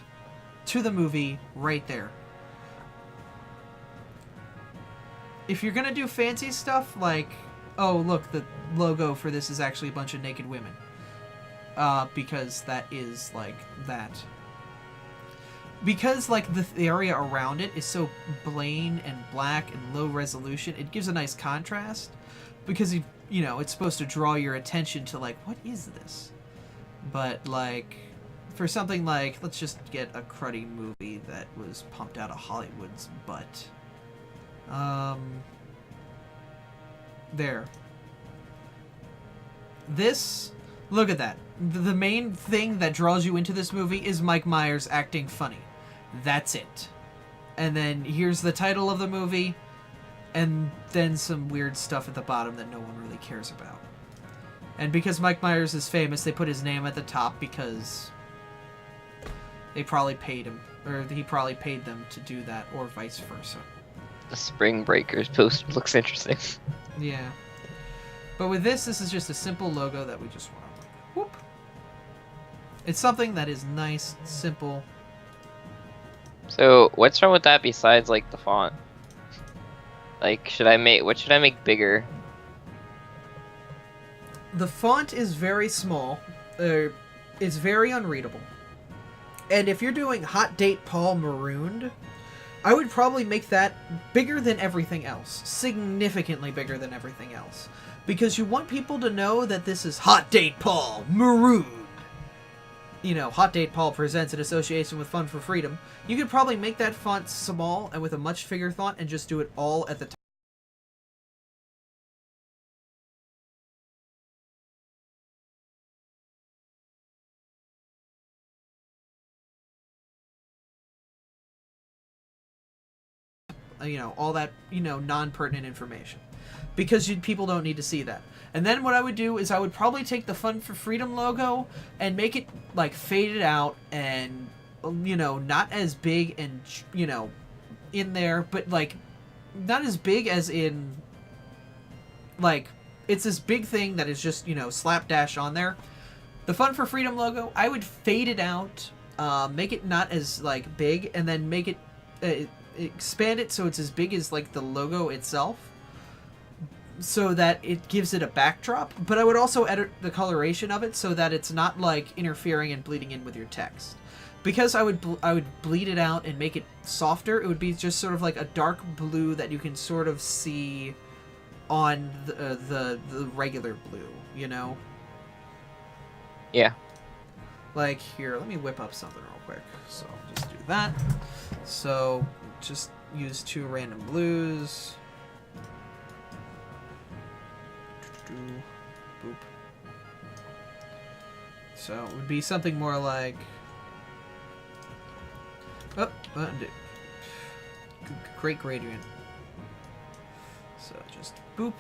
S1: to the movie right there. If you're gonna do fancy stuff like, oh look, the logo for this is actually a bunch of naked women, because that is like that. Because like the area around it is so plain and black and low resolution, it gives a nice contrast. Because you know it's supposed to draw your attention to like, what is this? But like for something like, let's just get a cruddy movie that was pumped out of Hollywood's butt. There. This, look at that. The main thing that draws you into this movie is Mike Myers acting funny. That's it. And then here's the title of the movie, and then some weird stuff at the bottom that no one really cares about. And because Mike Myers is famous, they put his name at the top because they probably paid him, or he probably paid them to do that, or vice versa.
S2: The Spring Breakers poster looks interesting.
S1: Yeah. But with this is just a simple logo that we just want to, whoop. It's something that is nice, simple.
S2: So, what's wrong with that besides, like, the font? Like, what should I make bigger?
S1: The font is very small. It's very unreadable. And if you're doing Hot Date Paul Marooned, I would probably make that bigger than everything else. Significantly bigger than everything else. Because you want people to know that this is Hot Date Paul Marooned. You know, Hot Date Paul presents in association with Fun for Freedom. You could probably make that font small and with a much bigger font and just do it all at the top. You know, all that, you know, non-pertinent information. Because people don't need to see that. And then what I would do is I would probably take the Fun for Freedom logo and make it, like, faded out and, you know, not as big and, you know, in there, but, like, not as big as in, like, it's this big thing that is just, you know, slapdash on there. The Fun for Freedom logo, I would fade it out, make it not as, like, big, and then make it, expand it so it's as big as, like, the logo itself, so that it gives it a backdrop. But I would also edit the coloration of it so that it's not, like, interfering and bleeding in with your text. Because I would bleed it out and make it softer, it would be just sort of like a dark blue that you can sort of see on the regular blue, you know?
S2: Yeah.
S1: Like, here, let me whip up something real quick. So, just do that. So, just use 2 random blues. Boop. So, it would be something more like... Oh, great gradient. So, just boop.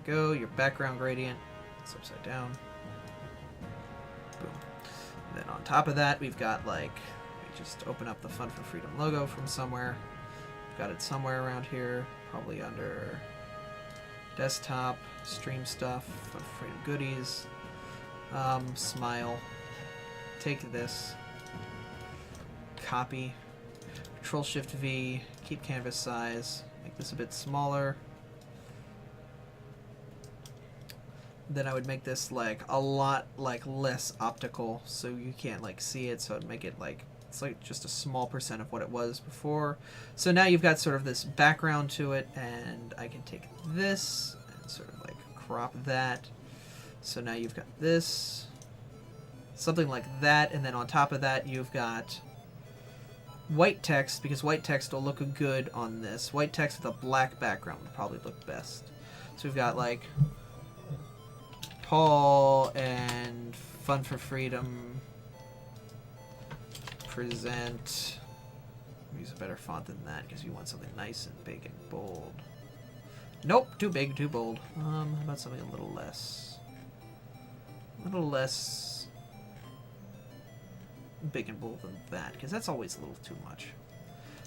S1: There we go. Your background gradient. It's upside down. Boom. And then on top of that, we've got, like... We just open up the Fun for Freedom logo from somewhere. We've got it somewhere around here. Probably under... Desktop, stream stuff, Fun for Freedom goodies, smile, take this, copy. Control-Shift-V, keep canvas size, make this a bit smaller. Then I would make this like a lot like less optical, so you can't like see it. So I'd make it like it's like just a small percent of what it was before. So now you've got sort of this background to it, and I can take this and sort of like crop that. So now you've got this, something like that, and then on top of that you've got white text, because white text will look good on this. White text with a black background would probably look best. So we've got like Paul and Fun for Freedom present. Use a better font than that because you want something nice and big and bold. Nope, too big, too bold. How about something a little less? A little less big and bold than that, because that's always a little too much.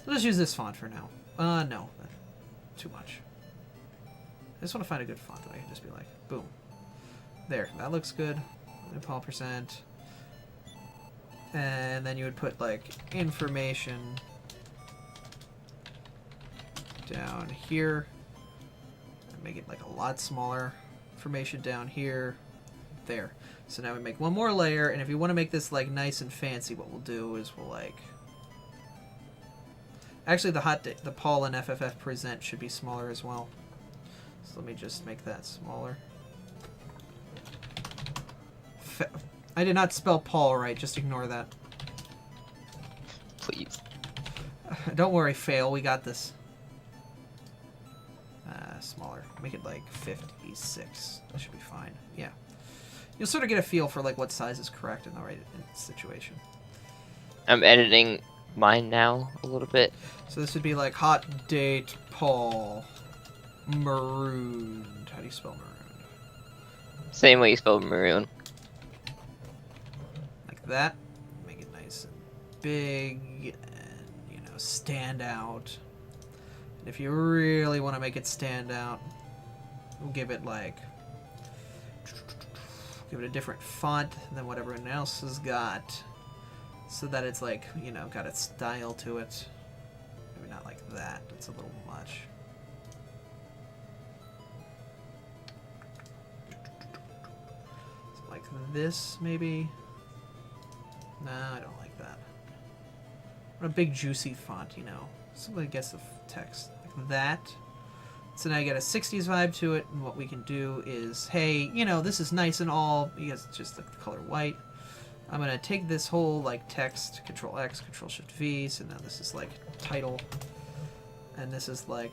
S1: Let's use this font for now. No, too much. I just want to find a good font that I can just be like, boom. There, that looks good. Paul percent. And then you would put like information down here. And make it like a lot smaller. Information down here. There. So now we make one more layer, and if you want to make this like nice and fancy, what we'll do is we'll like... Actually, the Paul and FFF present should be smaller as well. So let me just make that smaller. I did not spell Paul right, just ignore that.
S2: Please.
S1: Don't worry, fail, we got this. Smaller. Make it like 56. That should be fine. Yeah. You'll sort of get a feel for like what size is correct in the right situation.
S2: I'm editing mine now a little bit.
S1: So this would be like hot date Paul marooned. How do you spell marooned?
S2: Same way you spell maroon.
S1: Like that. Make it nice and big and, you know, stand out. And if you really want to make it stand out, we'll give it like... Give it a different font than what everyone else has got, so that it's like, you know, got its style to it. Maybe not like that. It's a little much. So like this, maybe? Nah, I don't like that. I want a big juicy font, you know. Something that gets the text. Like that. So now you get a 60s vibe to it, and what we can do is, hey, you know, this is nice and all, because it's just the color white. I'm going to take this whole, like, text, Control-X, Control-Shift-V, so now this is, like, title, and this is, like,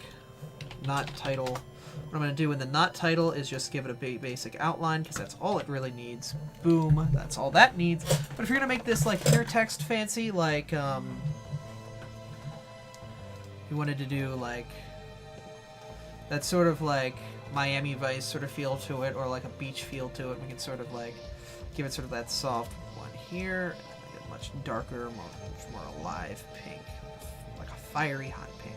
S1: not title. What I'm going to do in the not title is just give it a basic outline, because that's all it really needs. Boom, that's all that needs. But if you're going to make this, like, pure text fancy, like, you wanted to do, like... that sort of like Miami Vice sort of feel to it, or like a beach feel to it. We can sort of like give it sort of that soft one here, and then make it much darker, much more alive pink, like a fiery hot pink.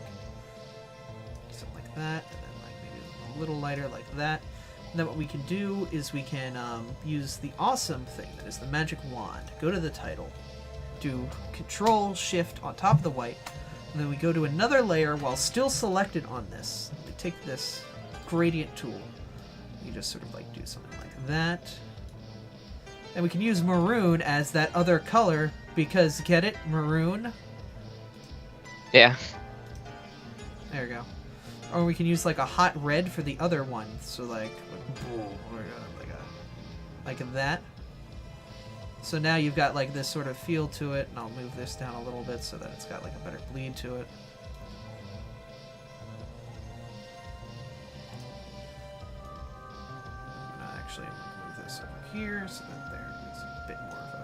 S1: Something like that, and then like maybe a little lighter like that. And then what we can do is we can use the awesome thing that is the magic wand. Go to the title, do Control Shift on top of the white, and then we go to another layer while still selected on this. We take this gradient tool. You just sort of like do something like that. And we can use maroon as that other color because, get it? Maroon?
S2: Yeah.
S1: There we go. Or we can use like a hot red for the other one. So like that. So now you've got like this sort of feel to it, and I'll move this down a little bit so that it's got like a better bleed to it. I'm gonna actually move this over here so that there is a bit more of a...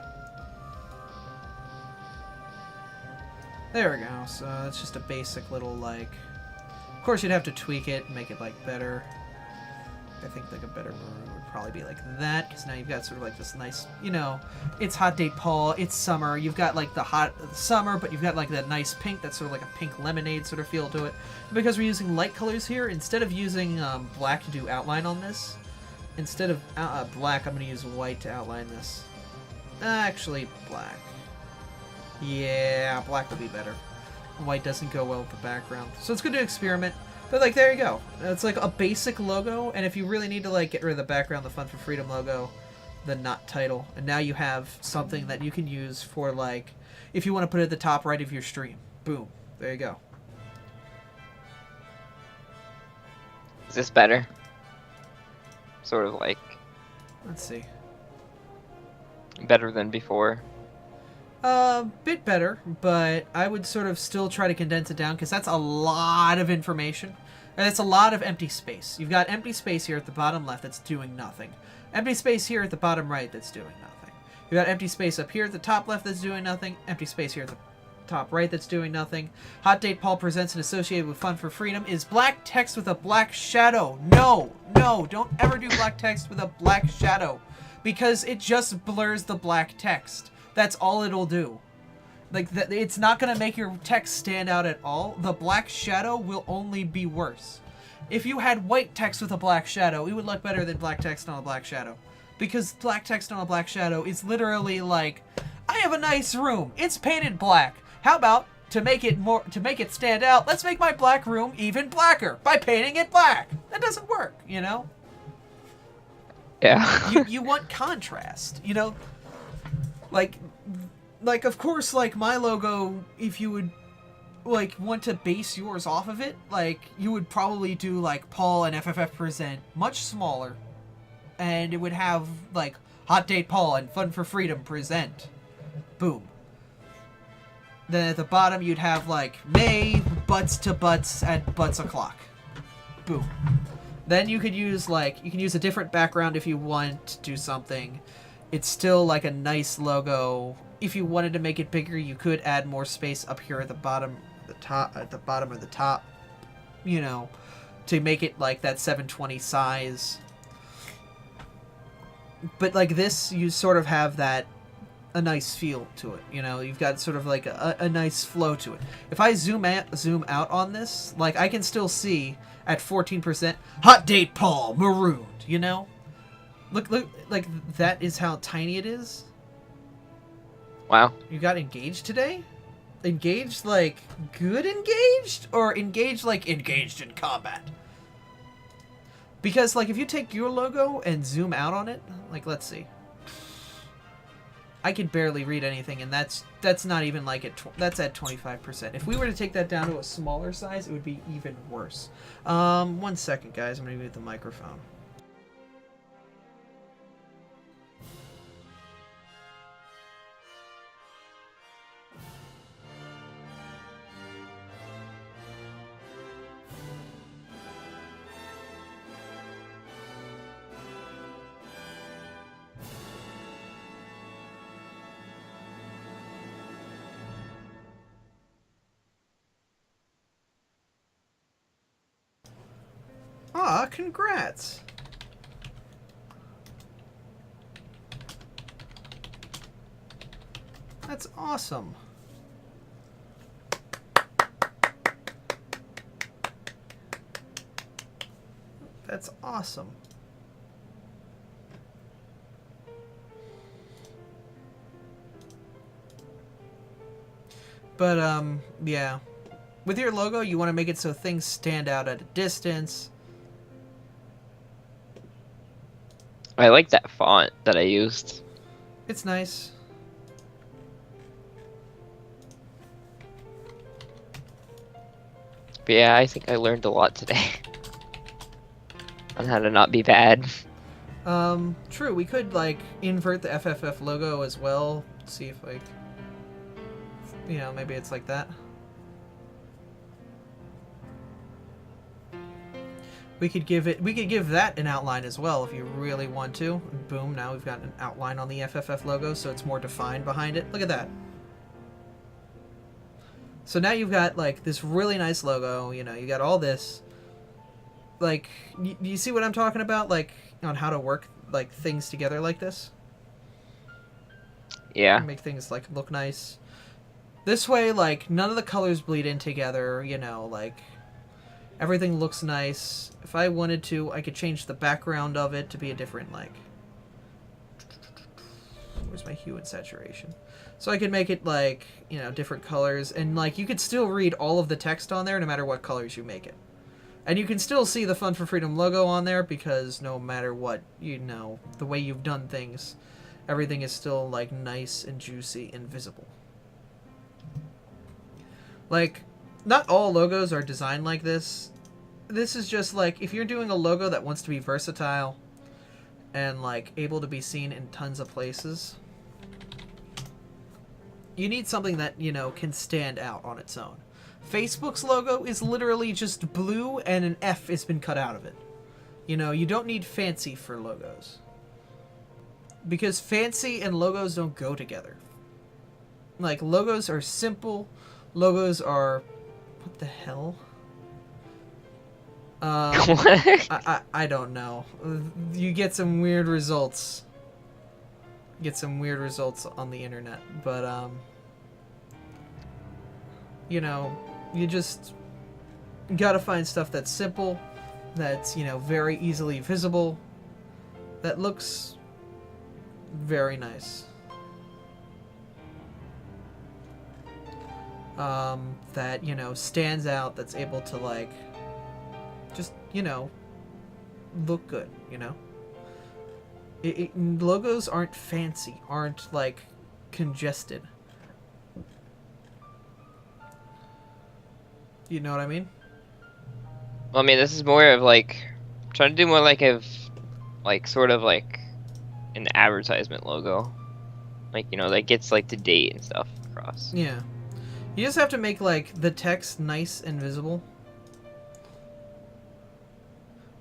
S1: There we go, so it's just a basic little like... Of course you'd have to tweak it and make it like better. I think like a better maroon would probably be like that, because now you've got sort of like this nice, you know, it's hot date Paul, it's summer, you've got like the summer, but you've got like that nice pink that's sort of like a pink lemonade sort of feel to it. And because we're using light colors here, instead of using black to do outline on this, instead of black, I'm going to use white to outline this. Actually, black. Yeah, black would be better. White doesn't go well with the background. So it's good to experiment. But, like, there you go. It's like a basic logo, and if you really need to, like, get rid of the background, the Fun for Freedom logo, the not title, and now you have something that you can use for, like, if you want to put it at the top right of your stream. Boom. There you go.
S2: Is this better? Sort of like
S1: Let's see.
S2: better than before.
S1: Bit better, but I would sort of still try to condense it down because that's a lot of information. And it's a lot of empty space. You've got empty space here at the bottom left that's doing nothing. Empty space here at the bottom right that's doing nothing. You've got empty space up here at the top left that's doing nothing. Empty space here at the top right that's doing nothing. Hot Date Paul presents and associated with Fun for Freedom is black text with a black shadow. No, don't ever do black text with a black shadow because it just blurs the black text. That's all it'll do. Like, it's not going to make your text stand out at all. The black shadow will only be worse. If you had white text with a black shadow, it would look better than black text on a black shadow. Because black text on a black shadow is literally like, I have a nice room. It's painted black. How about, to make it stand out, let's make my black room even blacker by painting it black. That doesn't work, you know?
S2: Yeah.
S1: you want contrast, you know? Like, of course, like, my logo, if you would, like, want to base yours off of it, like, you would probably do, like, Paul and FFF Present much smaller. And it would have, like, Hot Date Paul and Fun for Freedom Present. Boom. Then at the bottom, you'd have, like, May, Butts to Butts at Butts o'clock. Boom. Then you could use, like, you can use a different background if you want to do something. It's still, like, a nice logo. If you wanted to make it bigger, you could add more space up here at the bottom, at the bottom of the top, you know, to make it like that 720 size. But like this, you sort of have that, a nice feel to it, you know, you've got sort of like a nice flow to it. If I zoom out on this, like, I can still see at 14%, Hot Date Paul, marooned, you know? Look, like, that is how tiny it is.
S2: Wow.
S1: You got engaged today? Engaged, like, good engaged? Or engaged, like, engaged in combat? Because, like, if you take your logo and zoom out on it, like, let's see. I could barely read anything, and that's not even, like, that's at 25%. If we were to take that down to a smaller size, it would be even worse. 1 second, guys. I'm going to mute the microphone. Ah, congrats! That's awesome. That's awesome. But, yeah. With your logo, you want to make it so things stand out at a distance.
S2: I like that font that I used.
S1: It's nice.
S2: But yeah, I think I learned a lot today. On how to not be bad.
S1: True, we could, like, invert the FFF logo as well. See if, like, you know, maybe it's like that. We could give that an outline as well if you really want to. Boom, now we've got an outline on the FFF logo, so it's more defined behind it. Look at that. So now you've got, like, this really nice logo, you know, you got all this. Like, you see what I'm talking about? Like, on how to work, like, things together like this?
S2: Yeah.
S1: Make things, like, look nice. This way, like, none of the colors bleed in together, you know, like, everything looks nice. If I wanted to, I could change the background of it to be a different, like... Where's my hue and saturation. So I could make it like, you know, different colors, and like you could still read all of the text on there no matter what colors you make it. And you can still see the Fun for Freedom logo on there because no matter what, you know, the way you've done things, everything is still like nice and juicy and visible. Like, not all logos are designed like this. This is just like, if you're doing a logo that wants to be versatile and like able to be seen in tons of places, you need something that, you know, can stand out on its own. Facebook's logo is literally just blue and an F has been cut out of it. You know, you don't need fancy for logos. Because fancy and logos don't go together. Like, logos are simple. Logos are... What the hell? I don't know. You get some weird results. Get some weird results on the internet. But, you know, you just gotta find stuff that's simple, that's, you know, very easily visible, that looks very nice. That, you know, stands out, that's able to, like, just, you know, look good, you know? Logos aren't fancy, aren't, like, congested. You know what I mean?
S2: Well, I mean, this is more of like trying to do more like sort of like an advertisement logo, like, you know, that gets like the date and stuff across.
S1: Yeah, you just have to make like the text nice and visible.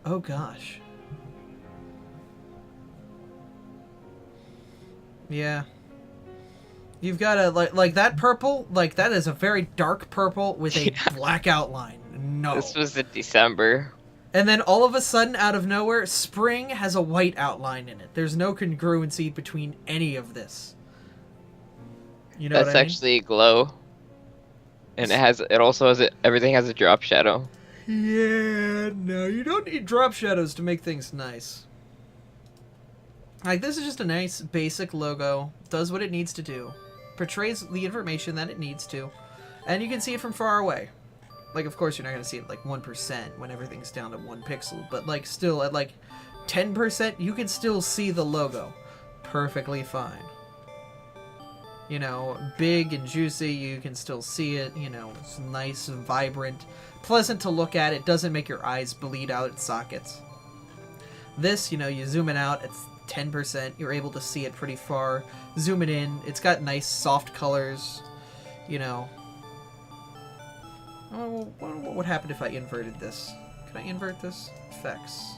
S1: Oh gosh. Yeah. You've got to, like that purple, like, that is a very dark purple with a black outline. No.
S2: This was in December.
S1: And then all of a sudden, out of nowhere, spring has a white outline in it. There's no congruency between any of this. You know
S2: That's
S1: what I mean?
S2: actually a glow. And it also has everything has a drop shadow.
S1: Yeah, no, you don't need drop shadows to make things nice. Like, this is just a nice, basic logo. Does what it needs to do. Portrays the information that it needs to. And you can see it from far away. Like, of course, you're not going to see it, like, 1% when everything's down to 1 pixel. But, like, still, at, like, 10%, you can still see the logo. Perfectly fine. You know, big and juicy, you can still see it. You know, it's nice and vibrant. Pleasant to look at. It doesn't make your eyes bleed out its sockets. This, you know, you zoom it out, it's 10%. You're able to see it pretty far. Zoom it in. It's got nice, soft colors. You know. Oh, what would happen if I inverted this? Can I invert this? Effects.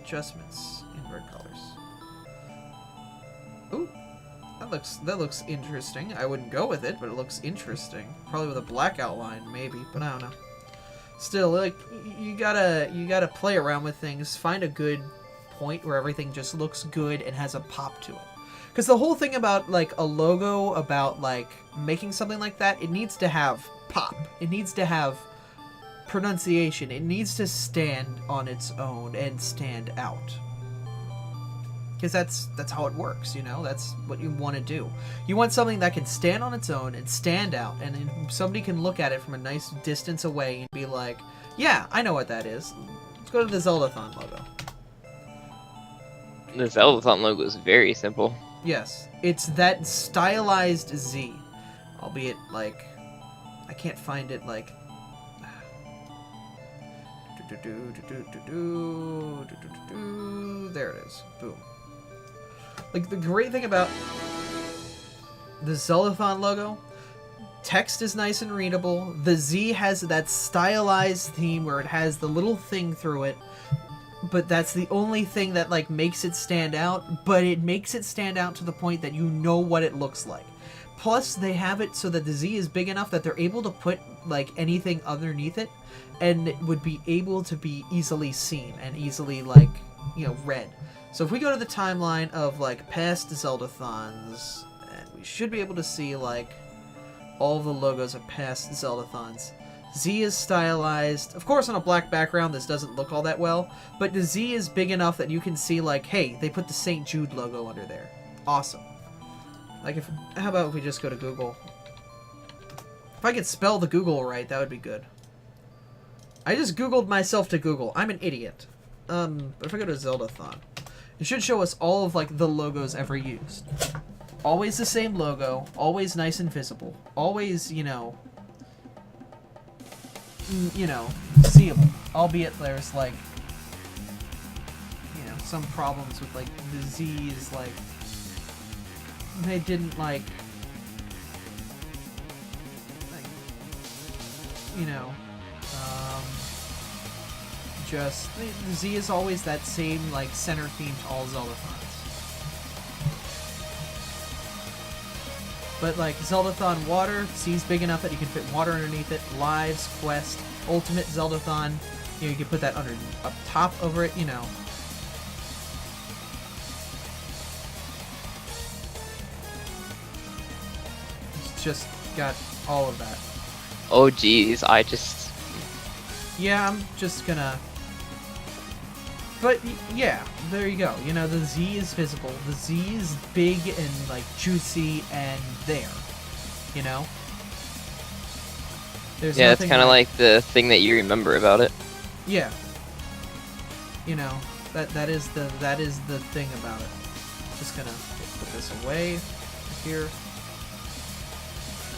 S1: Adjustments. Invert colors. Ooh. That looks interesting. I wouldn't go with it, but it looks interesting. Probably with a black outline, maybe, but I don't know. Still, like, you gotta play around with things. Find a good point where everything just looks good and has a pop to it. Because the whole thing about, like, a logo, about, like, making something like that, it needs to have pop. It needs to have pronunciation. It needs to stand on its own and stand out. Because that's how it works, you know? That's what you want to do. You want something that can stand on its own and stand out, and then somebody can look at it from a nice distance away and be like, yeah, I know what that is. Let's go to the Zeldathon logo.
S2: The Zeldathon logo is very simple.
S1: Yes, it's that stylized Z. Albeit, like, I can't find it, like... There it is. Boom. Like, the great thing about the Zeldathon logo, text is nice and readable. The Z has that stylized theme where it has the little thing through it. But that's the only thing that, like, makes it stand out. But it makes it stand out to the point that you know what it looks like. Plus, they have it so that the Z is big enough that they're able to put, like, anything underneath it. And it would be able to be easily seen and easily, like, you know, read. So if we go to the timeline of, like, past Zeldathons, we should be able to see, like, all the logos of past Zeldathons. Z is stylized. Of course, on a black background, this doesn't look all that well, but the Z is big enough that you can see, like, hey, they put the St. Jude logo under there. awesome. Like, how about if we just go to Google? If I could spell the Google right, that would be good. I just Googled myself to Google. I'm an idiot. But if I go to Zeldathon, it should show us all of, like, the logos ever used. Always the same logo, always nice and visible, always, seeable. Albeit there's, like, some problems with, like, the Z's, like, they didn't, like, just, the Z is always that same, like, center theme to all Zeldathons. But, like, Zeldathon Water, Z's big enough that you can fit water underneath it. Lives, Quest, Ultimate Zeldathon, you can put that up top over it, It's just got all of that.
S2: Oh, geez, I just...
S1: Yeah, I'm just gonna... But, yeah, there you go. The Z is visible. The Z is big and, like, juicy and there. There's
S2: yeah, it's
S1: nothing
S2: kind of like the thing that you remember about it.
S1: Yeah. That is the thing about it. Just gonna put this away here.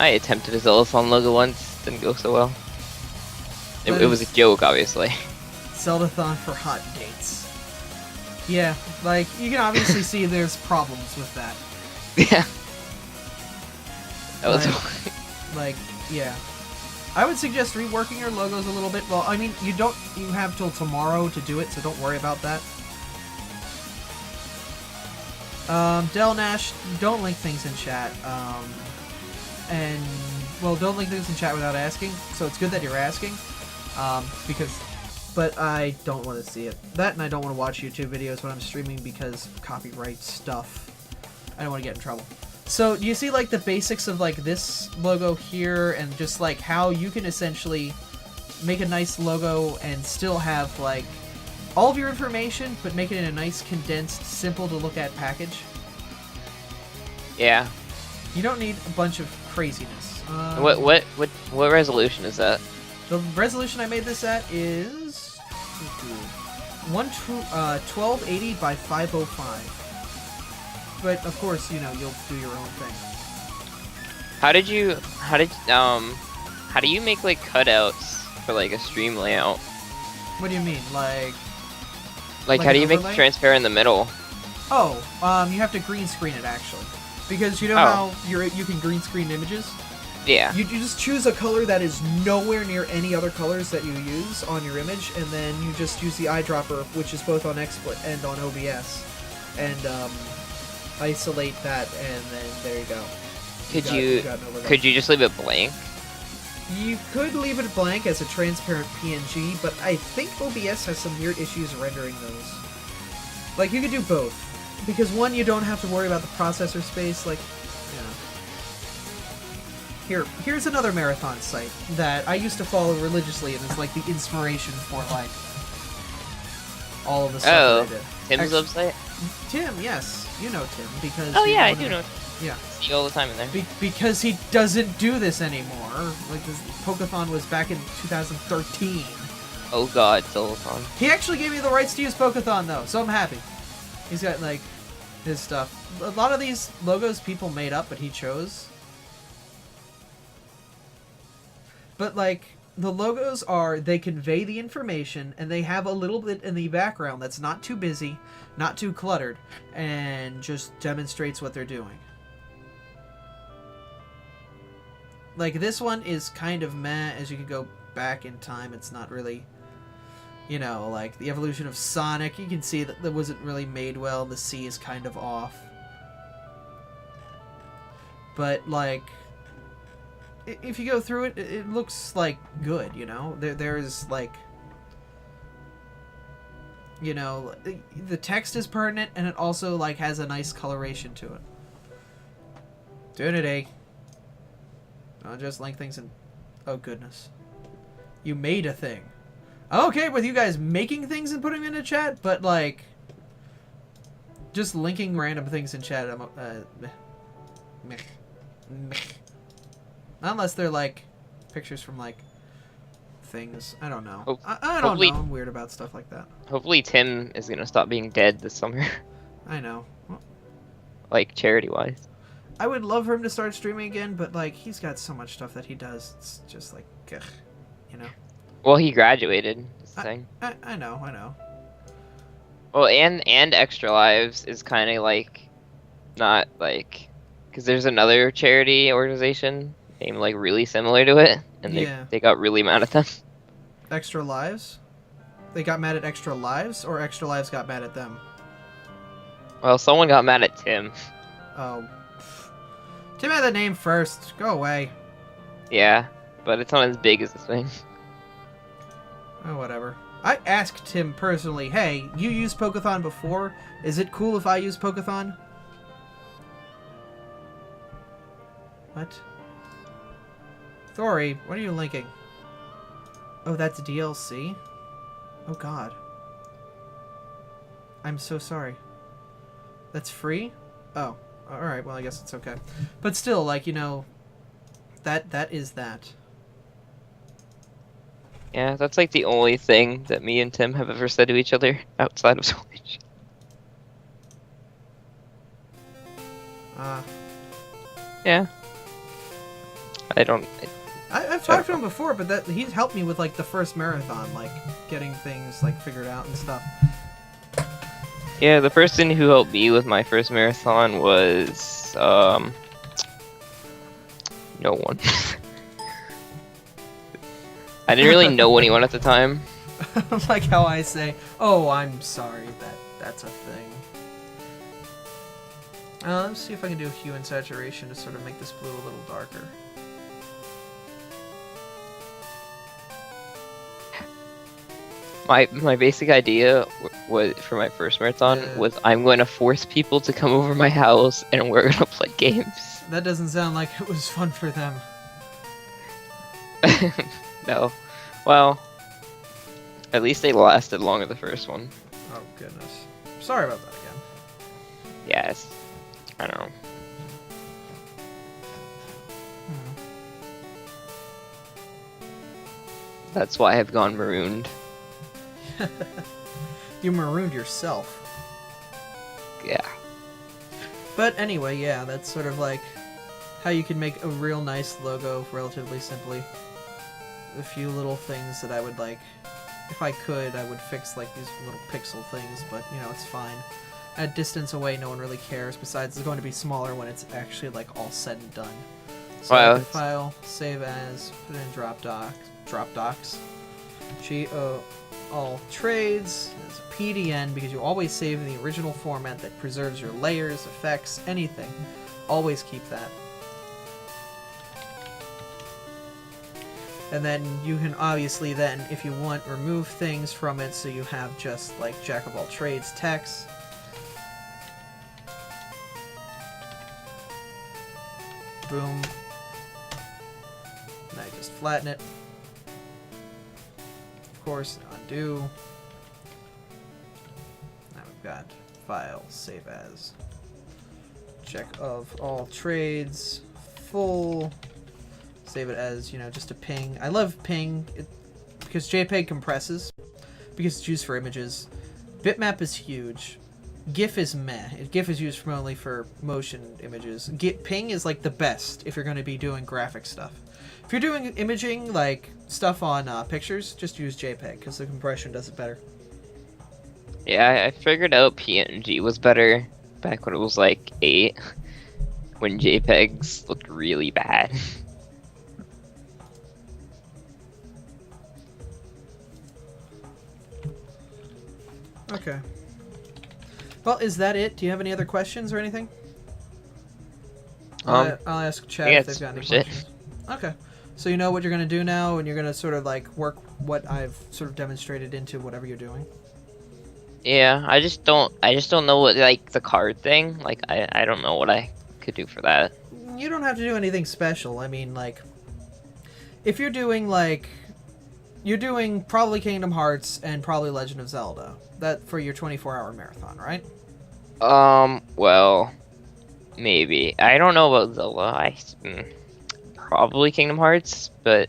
S2: I attempted a Zeldathon logo once, didn't go so well. It was a joke, obviously.
S1: Zeldathon for hot dates. Yeah, like, you can obviously see there's problems with that.
S2: Yeah. That was...
S1: Like, yeah. I would suggest reworking your logos a little bit. Well, I mean, you have till tomorrow to do it, so don't worry about that. Del Nash, don't link things in chat. Don't link things in chat without asking, so it's good that you're asking. But I don't want to see it. That, and I don't want to watch YouTube videos when I'm streaming because of copyright stuff. I don't want to get in trouble. So, do you see, like, the basics of, like, this logo here, and just, like, how you can essentially make a nice logo and still have, like, all of your information, but make it in a nice, condensed, simple-to-look-at package?
S2: Yeah.
S1: You don't need a bunch of craziness.
S2: What resolution is that?
S1: The resolution I made this at is 1280 by 505. But of course, you'll do your own thing.
S2: How do you make like cutouts for like a stream layout?
S1: What do you mean, like
S2: how do you make
S1: overlay?
S2: the transfer in the middle?
S1: Oh, you have to green screen it actually, because how you can green screen images.
S2: Yeah.
S1: You just choose a color that is nowhere near any other colors that you use on your image, and then you just use the eyedropper, which is both on XSplit and on OBS, and isolate that, and then there you go.
S2: Could you just leave it blank?
S1: You could leave it blank as a transparent PNG, but I think OBS has some weird issues rendering those. Like, you could do both, because one, you don't have to worry about the processor space, like, Here's another marathon site that I used to follow religiously, and is like the inspiration for like all of the stuff that I did.
S2: Tim's website?
S1: Tim, yes. You know Tim, because...
S2: Oh yeah, I do know.
S1: Yeah.
S2: See you all the time in there.
S1: Because he doesn't do this anymore. Like, this Pokeathon was back in 2013.
S2: Oh god, Zeldathon.
S1: He actually gave me the rights to use Pokeathon, though, so I'm happy. He's got, like, his stuff. A lot of these logos people made up, but he chose. But, like, the logos they convey the information, and they have a little bit in the background that's not too busy, not too cluttered, and just demonstrates what they're doing. Like, this one is kind of meh. As you can go back in time, it's not really, like, the evolution of Sonic. You can see that wasn't really made well. The C is kind of off. But, like... if you go through it, it looks, like, good, There's, like... the text is pertinent, and it also, like, has a nice coloration to it. Tunity. I'll just link things in... Oh, goodness. You made a thing. I'm okay with you guys making things and putting them in a chat, but, like... just linking random things in chat. Meh. Unless they're like pictures from like things. I don't know. I don't know. I'm weird about stuff like that.
S2: Hopefully Tim is gonna stop being dead this summer.
S1: I know. Well,
S2: like charity wise.
S1: I would love for him to start streaming again, but like he's got so much stuff that he does. It's just like, ugh, you know.
S2: Well, he graduated. Is the thing.
S1: I know.
S2: Well, and Extra Lives is kind of like, not like, because there's another charity organization named like really similar to it, and they got really mad at them.
S1: Extra Lives? They got mad at Extra Lives, or Extra Lives got mad at them?
S2: Well, someone got mad at Tim.
S1: Oh. Tim had the name first. Go away.
S2: Yeah, but it's not as big as this thing.
S1: Oh, whatever. I asked Tim personally, hey, you used Pokeathon before? Is it cool if I use Pokeathon? What? Thori, what are you linking? Oh, that's DLC? Oh, God. I'm so sorry. That's free? Oh, alright, well, I guess it's okay. But still, like, you know, that is that.
S2: Yeah, that's like the only thing that me and Tim have ever said to each other outside of Switch. Yeah.
S1: I've talked to him before, but he's helped me with like the first marathon, like getting things like figured out and stuff.
S2: Yeah, the person who helped me with my first marathon was no one. I didn't really know anyone at the time.
S1: Like how I say, "Oh, I'm sorry that's a thing." Let's see if I can do hue and saturation to sort of make this blue a little darker.
S2: My basic idea was for my first marathon was I'm going to force people to come over my house and we're going to play games.
S1: That doesn't sound like it was fun for them.
S2: No. Well, at least they lasted longer the first one.
S1: Oh, goodness. Sorry about that again.
S2: Yes. I don't know. That's why I've gone marooned.
S1: You marooned yourself.
S2: Yeah.
S1: But anyway, yeah, that's sort of like how you can make a real nice logo relatively simply. A few little things that I would like, if I could, I would fix like these little pixel things, but you know, it's fine. At distance away, no one really cares. Besides, it's going to be smaller when it's actually like all said and done. So
S2: wow.
S1: File, save as, put it in Dropbox. All trades as a PDN because you always save in the original format that preserves your layers, effects, anything. Always keep that. And then you can obviously then, if you want, remove things from it so you have just like Jack of all trades text. Boom. And I just flatten it. Of course, undo. Now we've got file, save as. Check of all trades, full. Save it as, you know, just a ping. I love ping because JPEG compresses, because it's used for images. Bitmap is huge. GIF is meh. GIF is used only for motion images. Ping is like the best if you're going to be doing graphic stuff. If you're doing imaging, like stuff on pictures, just use JPEG because the compression does it better.
S2: Yeah, I figured out PNG was better back when it was like 8, when JPEGs looked really bad.
S1: Okay. Well, is that it? Do you have any other questions or anything? I'll ask chat if they've got any questions. Okay. So you know what you're going to do now, and you're going to sort of like work what I've sort of demonstrated into whatever you're doing?
S2: Yeah, I just don't know what, like, the card thing. Like, I don't know what I could do for that.
S1: You don't have to do anything special. I mean, like, if you're doing, like, you're doing probably Kingdom Hearts and probably Legend of Zelda. That for your 24-hour marathon, right?
S2: Well, maybe. I don't know about Zelda. Probably Kingdom Hearts, but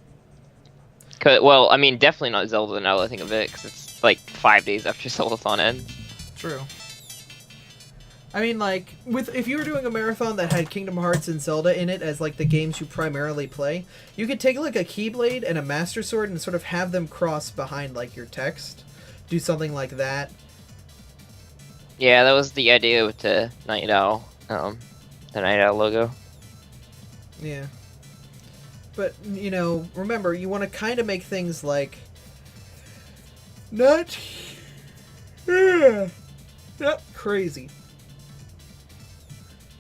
S2: well, I mean, definitely not Zelda now that I think of it, because it's like 5 days after Zeldathon ends.
S1: True. I mean, like, if you were doing a marathon that had Kingdom Hearts and Zelda in it as like the games you primarily play, you could take like a Keyblade and a Master Sword and sort of have them cross behind like your text. Do something like that.
S2: Yeah, that was the idea with the Night Owl, the Night Owl logo.
S1: Yeah. But, you know, remember, you want to kind of make things like not not crazy.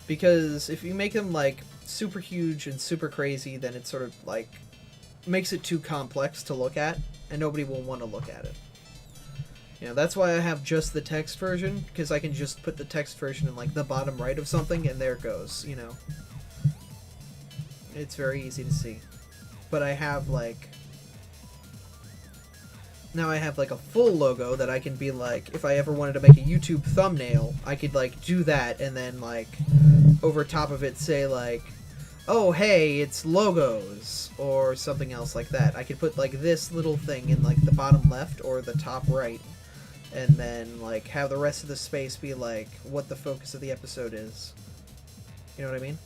S1: Because if you make them like super huge and super crazy, then it sort of like makes it too complex to look at, and nobody will want to look at it. You know, that's why I have just the text version, because I can just put the text version in like the bottom right of something, and there it goes. You know, it's very easy to see. But I have like now I have like a full logo that I can be like, if I ever wanted to make a YouTube thumbnail, I could like do that and then like over top of it say like, oh hey, it's logos or something else like that. I could put like this little thing in like the bottom left or the top right, and then like have the rest of the space be like what the focus of the episode is. You know what I mean?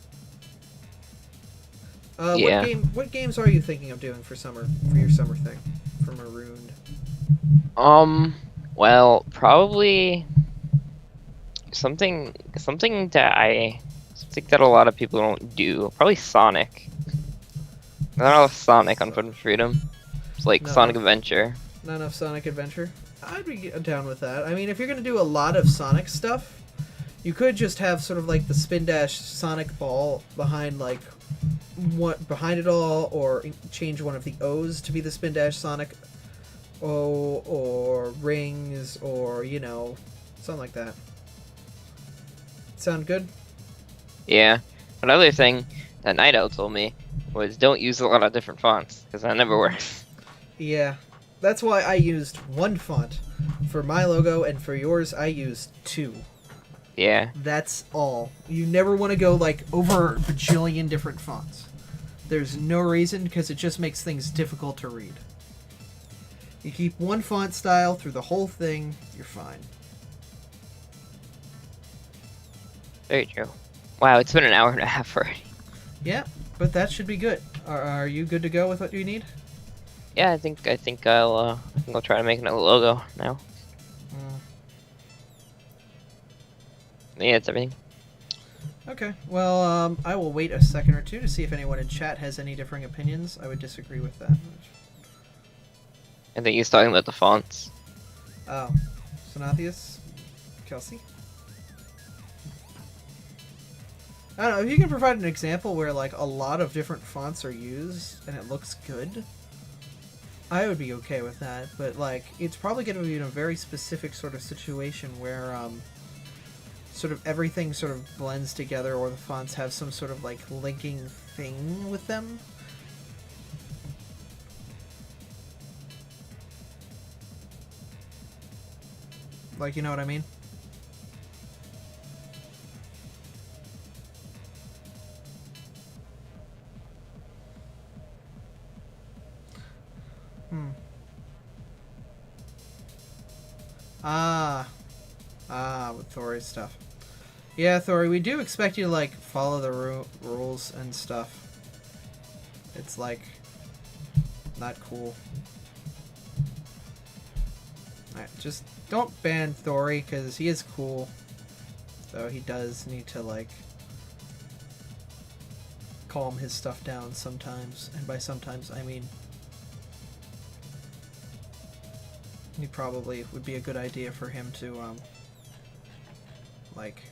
S2: Yeah.
S1: What games are you thinking of doing for your summer thing for Marooned?
S2: Well, probably something that a lot of people don't do. Probably Sonic. Not enough Sonic on Foot Freedom. It's like
S1: No.
S2: Sonic Adventure.
S1: Not enough Sonic Adventure? I'd be down with that. I mean, if you're going to do a lot of Sonic stuff, you could just have sort of like the Spin Dash Sonic ball behind like behind it all, or change one of the O's to be the Spin Dash Sonic O, or rings, or, you know, something like that. Sound good?
S2: Yeah. Another thing that Night Owl told me was don't use a lot of different fonts, because that never works.
S1: Yeah. That's why I used one font. For my logo, and for yours, I used 2.
S2: Yeah.
S1: That's all. You never want to go like over a bajillion different fonts. There's no reason, because it just makes things difficult to read. You keep one font style through the whole thing, you're fine.
S2: Very true. Wow, it's been an hour and a half already.
S1: Yeah, but that should be good. Are you good to go with what you need?
S2: Yeah, I think I'll try to make another logo now. Yeah, it's everything.
S1: Okay, well, I will wait a second or two to see if anyone in chat has any differing opinions. I would disagree with that.
S2: I think he's talking about the fonts.
S1: Oh, Sonathius? Kelsey? I don't know, if you can provide an example where like a lot of different fonts are used and it looks good, I would be okay with that. But like, it's probably going to be in a very specific sort of situation where sort of everything sort of blends together, or the fonts have some sort of like linking thing with them. Like, you know what I mean? With Thori's stuff. Yeah, Thori, we do expect you to, like, follow the rules and stuff. It's, like, not cool. Alright, just don't ban Thori, because he is cool. So he does need to, like, calm his stuff down sometimes. And by sometimes, I mean he probably would be a good idea for him to, like,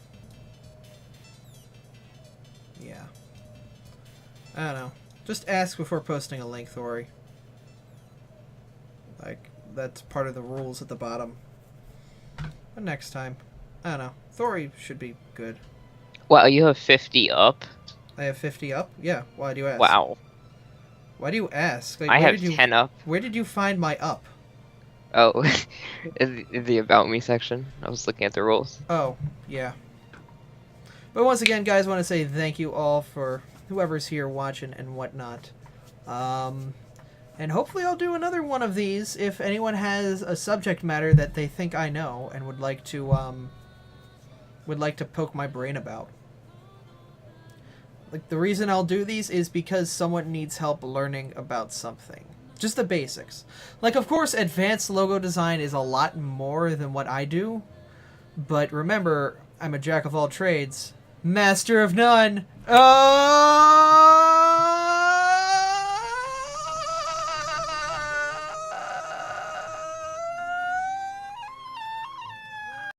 S1: yeah. I don't know. Just ask before posting a link, Thori. Like, that's part of the rules at the bottom. But next time. I don't know. Thori should be good.
S2: Wow, you have 50 up?
S1: I have 50 up? Yeah, why do you ask?
S2: Wow.
S1: Why do you ask? Like,
S2: I have 10 up.
S1: Where did you find my up?
S2: Oh, in the About Me section. I was looking at the rules.
S1: Oh, yeah. But once again, guys, I want to say thank you all for whoever's here watching and whatnot. And hopefully I'll do another one of these if anyone has a subject matter that they think I know and would like to poke my brain about. Like, the reason I'll do these is because someone needs help learning about something. Just the basics. Like, of course, advanced logo design is a lot more than what I do. But remember, I'm a jack of all trades, master of none. Oh!